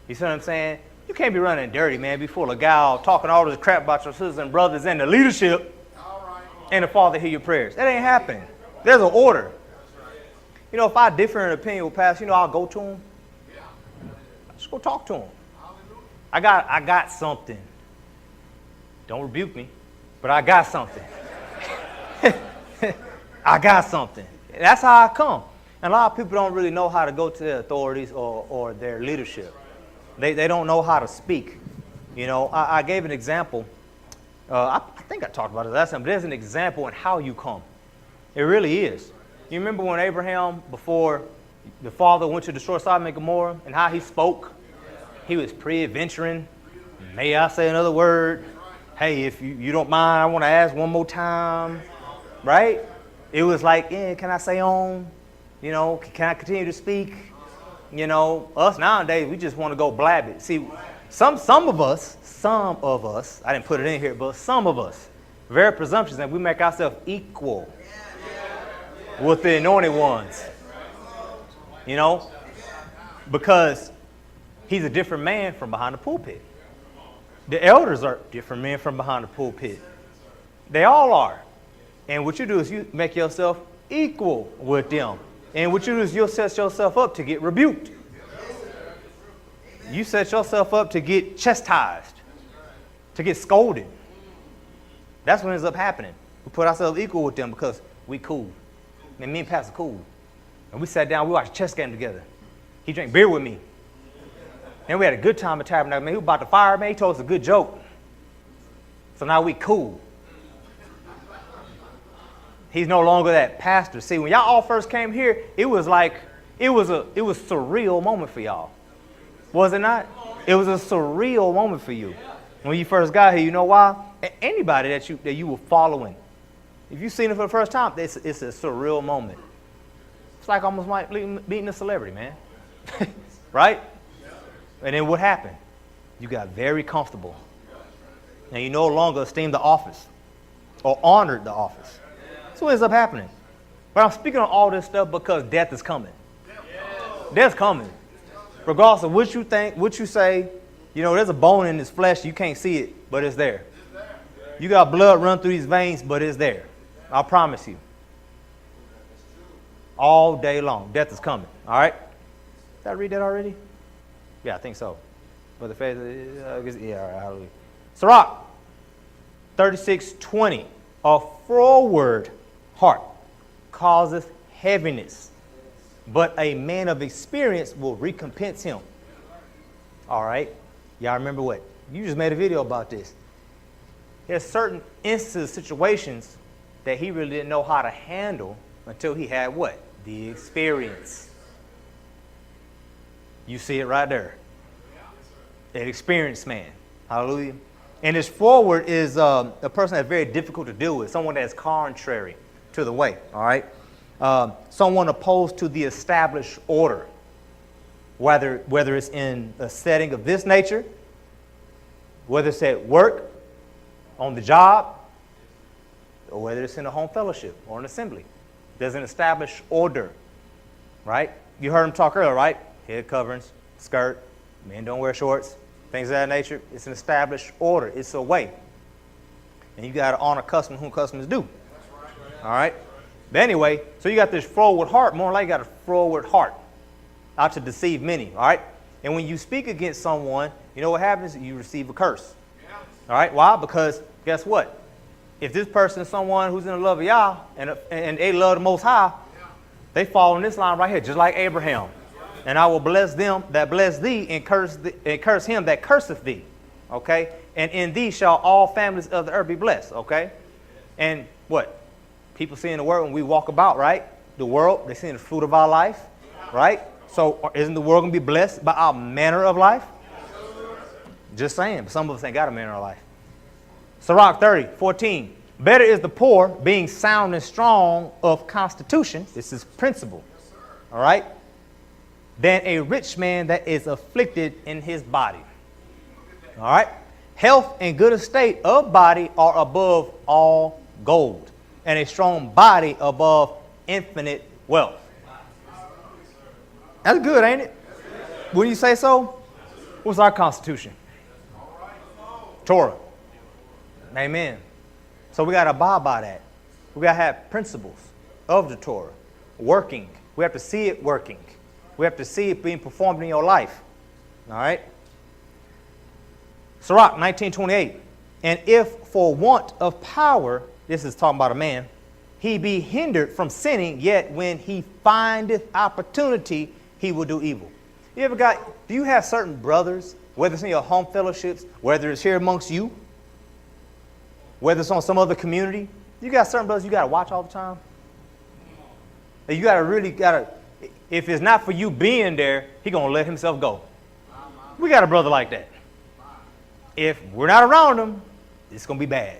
You see what I'm saying? You can't be running dirty, man, be full of gal, talking all this crap about your sisters and brothers and the leadership, and the Father hear your prayers. That ain't happening. There's an order. If I differ in opinion with Pastor, I'll go to him. Just go talk to him. I got something. Don't rebuke me, but I got something. I got something. That's how I come. And a lot of people don't really know how to go to their authorities or their leadership. They don't know how to speak. I gave an example. I think I talked about it last time, but there's an example in how you come. It really is. You remember when Abraham, before the father went to destroy Sodom and Gomorrah, and how he spoke? He was pre-adventuring. May I say another word? Hey, if you don't mind, I want to ask one more time. Right? It was like, yeah, can I say on? You know, can I continue to speak? You know, us nowadays, we just want to go blab it. See, some of us, I didn't put it in here, but some of us, very presumptuous, and we make ourselves equal with the anointed ones. You know, because he's a different man from behind the pulpit. The elders are different men from behind the pulpit. They all are. And what you do is you make yourself equal with them. And what you do is you'll set yourself up to get rebuked. You set yourself up to get chastised, to get scolded. That's what ends up happening. We put ourselves equal with them because we cool. And me and Pastor cool. And we sat down, we watched a chess game together. He drank beer with me. And we had a good time at Tabernacle. Man, he was about to fire me. He told us a good joke. So now we cool. He's no longer that pastor. See, when y'all all first came here, it was like, it was a surreal moment for y'all. Was it not? It was a surreal moment for you. When you first got here, you know why? Anybody that you were following, if you've seen it for the first time, it's a surreal moment. It's like almost like meeting a celebrity, man. Right? And then what happened? You got very comfortable. And you no longer esteemed the office or honored the office. That's what ends up happening. But I'm speaking on all this stuff because death is coming. Death's coming. Regardless of what you think, what you say, you know, there's a bone in this flesh. You can't see it, but it's there. You got blood run through these veins, but it's there. I promise you. All day long. Death is coming. All right? Did I read that already? Yeah, I think so. But the faith, yeah, all right, hallelujah. Sirach 36:20. A froward heart causeth heaviness, but a man of experience will recompense him. All right? Y'all remember what? You just made a video about this. There's certain instances, situations that he really didn't know how to handle until he had what? The experience. You see it right there. An experienced man. Hallelujah. And this forward is a person that's very difficult to deal with, someone that's contrary to the way, all right? Someone opposed to the established order, whether it's in a setting of this nature, whether it's at work, on the job, or whether it's in a home fellowship or an assembly. There's an established order, right? You heard him talk earlier, right? Head coverings, skirt, men don't wear shorts, things of that nature. It's an established order. It's a way. And you got to honor custom whom customs due. All right? But anyway, so you got this froward heart. More like you got a froward heart out to deceive many. All right? And when you speak against someone, you know what happens? You receive a curse. All right? Why? Because guess what? If this person is someone who's in the love of Yah and they love the Most High, they fall in this line right here, just like Abraham. And I will bless them that bless thee and curse him that curseth thee. Okay? And in thee shall all families of the earth be blessed. Okay? And what? People see in the world when we walk about, right? The world, they see the fruit of our life, right? So isn't the world going to be blessed by our manner of life? Just saying. Some of us ain't got a manner of life. Sirach 30:14. Better is the poor being sound and strong of constitution. This is principle. All right? Than a rich man that is afflicted in his body. All right? Health and good estate of body are above all gold, and a strong body above infinite wealth. That's good, ain't it? Wouldn't you say so? What's our constitution? Torah. Amen. So we got to abide by that. We got to have principles of the Torah working. We have to see it working. We have to see it being performed in your life. All right? Sirach 19:28. And if for want of power, this is talking about a man, he be hindered from sinning, yet when he findeth opportunity, he will do evil. Do you have certain brothers, whether it's in your home fellowships, whether it's here amongst you, whether it's on some other community, you got certain brothers you got to watch all the time? You got to if it's not for you being there, he's going to let himself go. We got a brother like that. If we're not around him, it's going to be bad.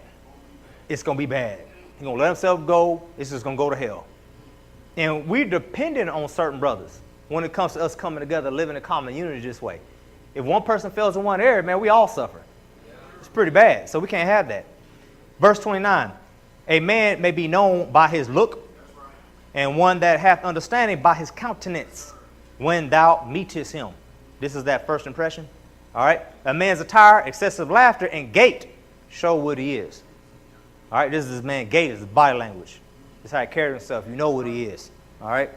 It's going to be bad. He's going to let himself go. It's just going to go to hell. And we're dependent on certain brothers when it comes to us coming together, living in common unity this way. If one person fails in one area, man, we all suffer. It's pretty bad. So we can't have that. Verse 29, a man may be known by his look, and one that hath understanding by his countenance when thou meetest him. This is that first impression. All right. A man's attire, excessive laughter, and gait show what he is. All right. This is his man's gait, his body language. This is how he carries himself. You know what he is. All right.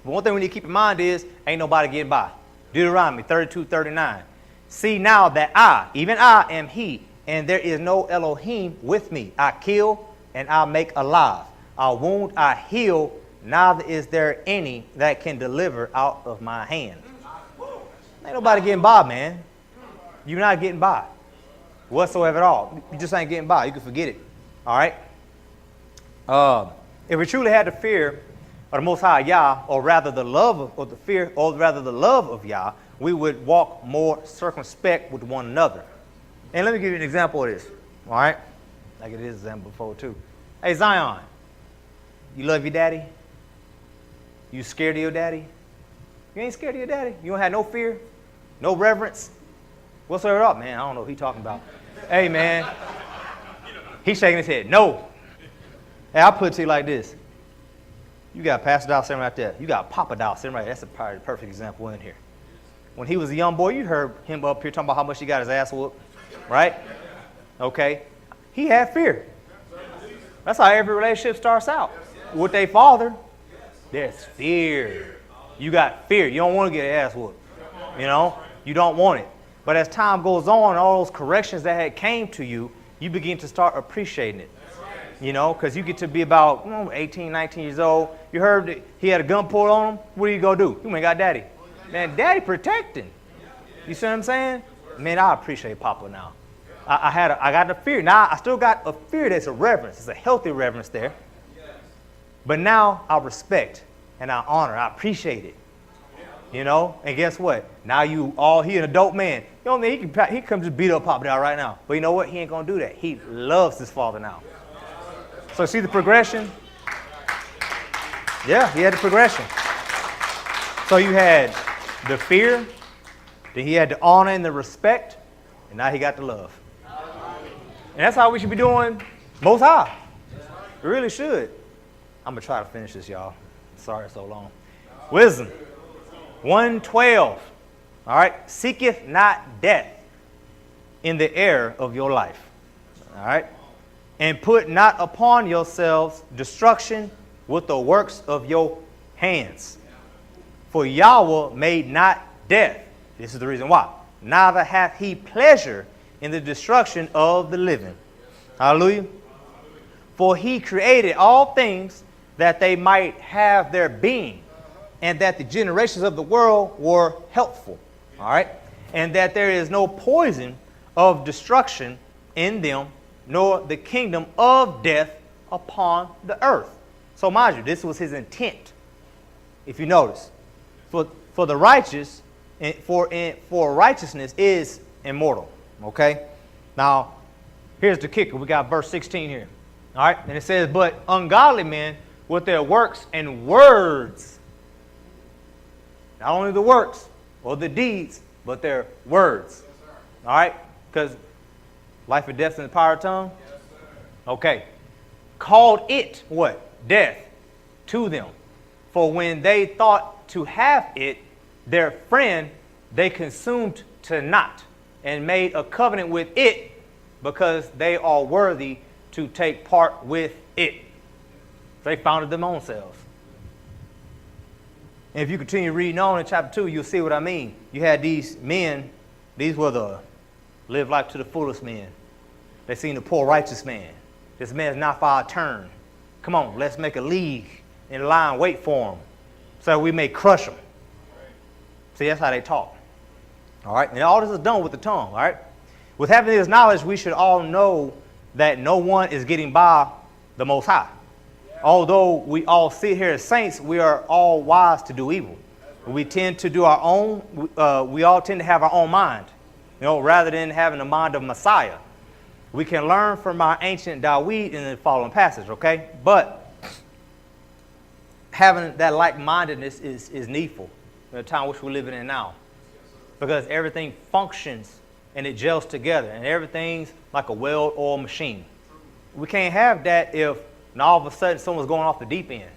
But one thing we need to keep in mind is ain't nobody getting by. Deuteronomy 32:39. See now that I, even I, am he, and there is no Elohim with me. I kill and I make alive. I wound, I heal. Neither is there any that can deliver out of my hand. Ain't nobody getting by, man. You're not getting by whatsoever at all. You just ain't getting by. You can forget it. All right. If we truly had the fear of the Most High Yah, or rather the love of the fear, or rather the love of Yah, we would walk more circumspect with one another. And let me give you an example of this. All right. I get this example before too. Hey Zion, you love your daddy? You scared of your daddy? You ain't scared of your daddy? You don't have no fear? No reverence? What's up, man? I don't know what he's talking about. Hey, man. He's shaking his head. No. Hey, I'll put it to you like this. You got Pastor Dowell sitting right there. You got Papa Dowell sitting right there. That's probably the perfect example in here. When he was a young boy, you heard him up here talking about how much he got his ass whooped, right? Okay. He had fear. That's how every relationship starts out. With their father, there's fear. You got fear. You don't want to get your ass whooped. You know? You don't want it. But as time goes on, all those corrections that had came to you, you begin to start appreciating it. You know, because you get to be about 18, 19 years old. You heard that he had a gun pulled on him. What are you going to do? You ain't got daddy. Man, daddy protecting. You see what I'm saying? Man, I appreciate Papa now. I got the fear. Now, I still got a fear that's a reverence. It's a healthy reverence there. But now I respect and I honor. I appreciate it. You know? And guess what? Now he an adult man. You know what I mean? He can just beat up Papa Dowell right now. But you know what? He ain't going to do that. He loves his father now. So see the progression? Yeah, he had the progression. So you had the fear, then he had the honor and the respect, and now he got the love. And that's how we should be doing Most High. We really should. I'm going to try to finish this, y'all. Sorry it's so long. Wisdom 1:12. All right. Seeketh not death in the air of your life. All right. And put not upon yourselves destruction with the works of your hands. For Yahweh made not death. This is the reason why. Neither hath he pleasure in the destruction of the living. Hallelujah. For he created all things that they might have their being, and that the generations of the world were helpful. All right. And that there is no poison of destruction in them, nor the kingdom of death upon the earth. So mind you, this was his intent. If you notice, for the righteous, for righteousness is immortal. Okay. Now, here's the kicker. We got verse 16 here. All right. And it says, but ungodly men with their works and words, not only the works or the deeds, but their words. All right. Because life and death in the power of tongue. Okay. Called it what? Death to them. For when they thought to have it, their friend, they consumed to naught and made a covenant with it because they are worthy to take part with it. They founded them own selves. And if you continue reading on in chapter 2, you'll see what I mean. You had these men, these were the live life to the fullest men. They seen the poor righteous man. This man's not for our turn. Come on, let's make a league in line, wait for him, so we may crush him. See, that's how they talk. All right, and all this is done with the tongue. All right, with having this knowledge, we should all know that no one is getting by the Most High. Although we all sit here as saints, we are all wise to do evil. We tend to do our own, we all tend to have our own mind, rather than having the mind of Messiah. We can learn from our ancient Dowell in the following passage, okay? But having that like-mindedness is needful in the time which we're living in now. Because everything functions and it gels together, and everything's like a well-oiled machine. We can't have that if all of a sudden someone's going off the deep end.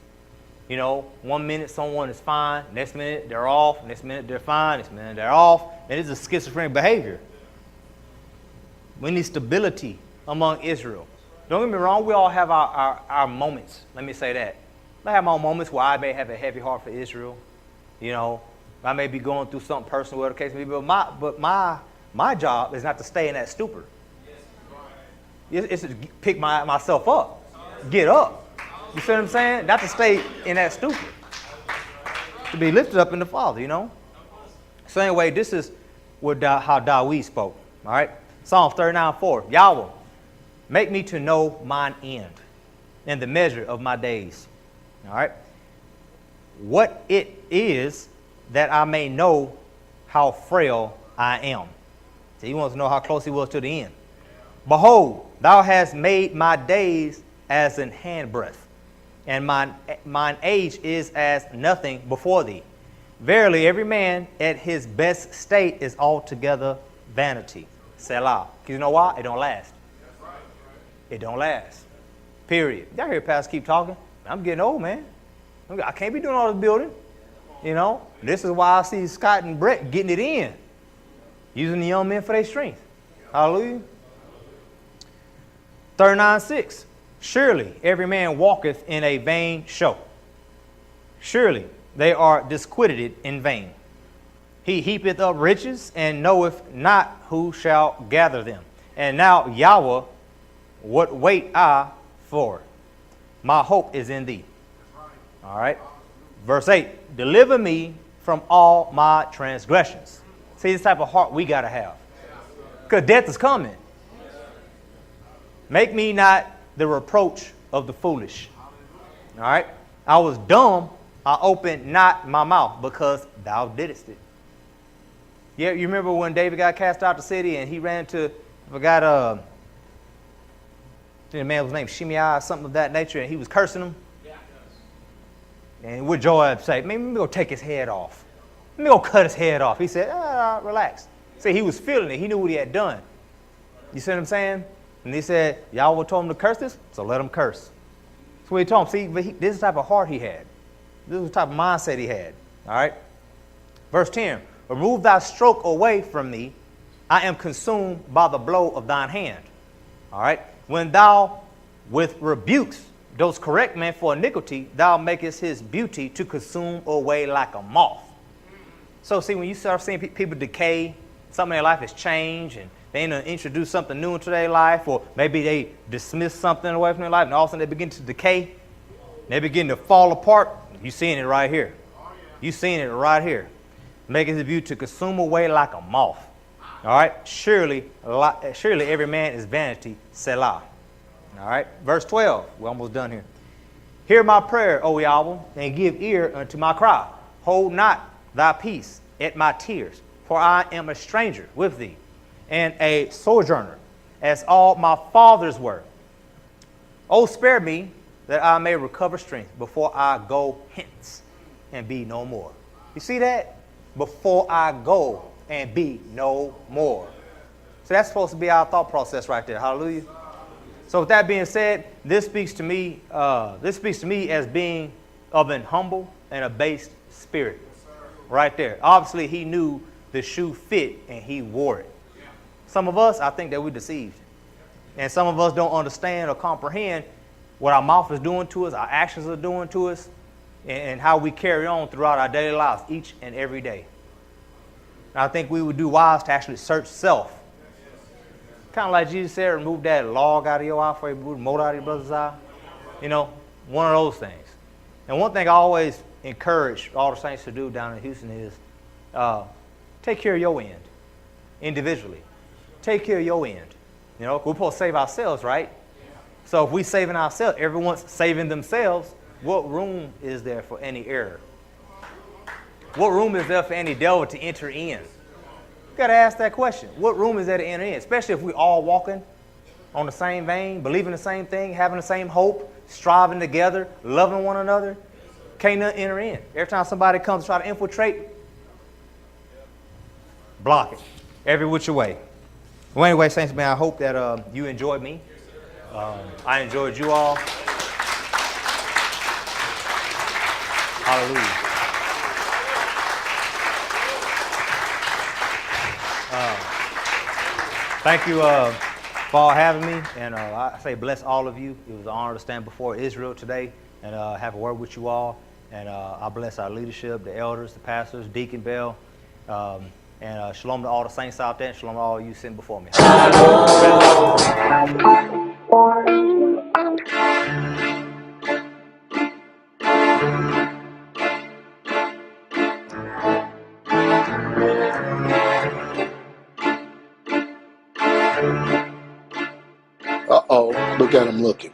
1 minute someone is fine, next minute they're off, next minute they're fine, next minute they're off, and it's a schizophrenic behavior. We need stability among Israel. Don't get me wrong, we all have our moments. Let me say that. I have my moments where I may have a heavy heart for Israel. I may be going through something personal, whatever the case may be, but my job is not to stay in that stupor. It's to pick myself up, get up. You see what I'm saying? Not to stay in that stupor. To be lifted up in the Father, So anyway, this is how Dawid spoke. All right? Psalm 39:4. Yahweh, make me to know mine end and the measure of my days. All right? What it is that I may know how frail I am. So he wants to know how close he was to the end. Behold, thou hast made my days as an handbreadth, and mine age is as nothing before thee. Verily, every man at his best state is altogether vanity. Selah. Because you know why? It don't last. It don't last. Period. Y'all hear Pastor keep talking? I'm getting old, man. I can't be doing all this building. This is why I see Scott and Brett getting it in. Using the young men for their strength. Hallelujah. 39:6. Surely every man walketh in a vain show. Surely they are disquieted in vain. He heapeth up riches and knoweth not who shall gather them. And now, Yahweh, what wait I for? My hope is in thee. All right. Verse 8. Deliver me from all my transgressions. See, this type of heart we got to have. Because death is coming. Make me not the reproach of the foolish. All right. I was dumb. I opened not my mouth because thou didst it. Yeah, you remember when David got cast out the city and he ran to, I forgot, the man was named Shimei, something of that nature, and he was cursing him. And what Joab say? Maybe let me go take his head off. Let me go cut his head off. He said, relax. See, he was feeling it. He knew what he had done. You see what I'm saying? And he said, Yahweh told him to curse this, so let him curse. That's what he told him. See, but this is the type of heart he had. This is the type of mindset he had. All right? Verse 10. Remove thy stroke away from me. I am consumed by the blow of thine hand. All right? When thou with rebukes dost correct man for iniquity, thou makest his beauty to consume away like a moth. So see, when you start seeing people decay, something in their life has changed, and they introduce something new into their life, or maybe they dismiss something away from their life, and all of a sudden they begin to decay, they begin to fall apart. You're seeing it right here. You're seeing it right here. Making his beauty to consume away like a moth. All right? Surely every man is vanity, Selah. All right? Verse 12. We're almost done here. Hear my prayer, O Yahweh, and give ear unto my cry. Hold not thy peace at my tears, for I am a stranger with thee, and a sojourner, as all my fathers were. O spare me, that I may recover strength before I go hence and be no more. You see that? Before I go and be no more. So that's supposed to be our thought process right there. Hallelujah. So with that being said, this speaks to me as being of an humble and abased spirit. Right there. Obviously, he knew the shoe fit and he wore it. Some of us, I think that we're deceived. And some of us don't understand or comprehend what our mouth is doing to us, our actions are doing to us, and how we carry on throughout our daily lives each and every day. And I think we would do wise to actually search self. Kind of like Jesus said, remove that log out of your eye before you remove the mote out of your brother's eye. One of those things. And one thing I always encourage all the saints to do down in Houston is take care of your end individually. Take care of your end. We're supposed to save ourselves, right? So if we're saving ourselves, everyone's saving themselves, what room is there for any error? What room is there for any devil to enter in? You got to ask that question. What room is there to enter in? Especially if we're all walking on the same vein, believing the same thing, having the same hope, striving together, loving one another. Can't nothing enter in. Every time somebody comes to try to infiltrate, block it every which way. Well, anyway, saints, man, I hope that you enjoyed me. I enjoyed you all. Hallelujah. Thank you for all having me, and I say bless all of you. It was an honor to stand before Israel today and have a word with you all. And I bless our leadership, the elders, the pastors, Deacon Bell, and shalom to all the saints out there, and shalom to all you sitting before me. Uh-oh, look at him looking.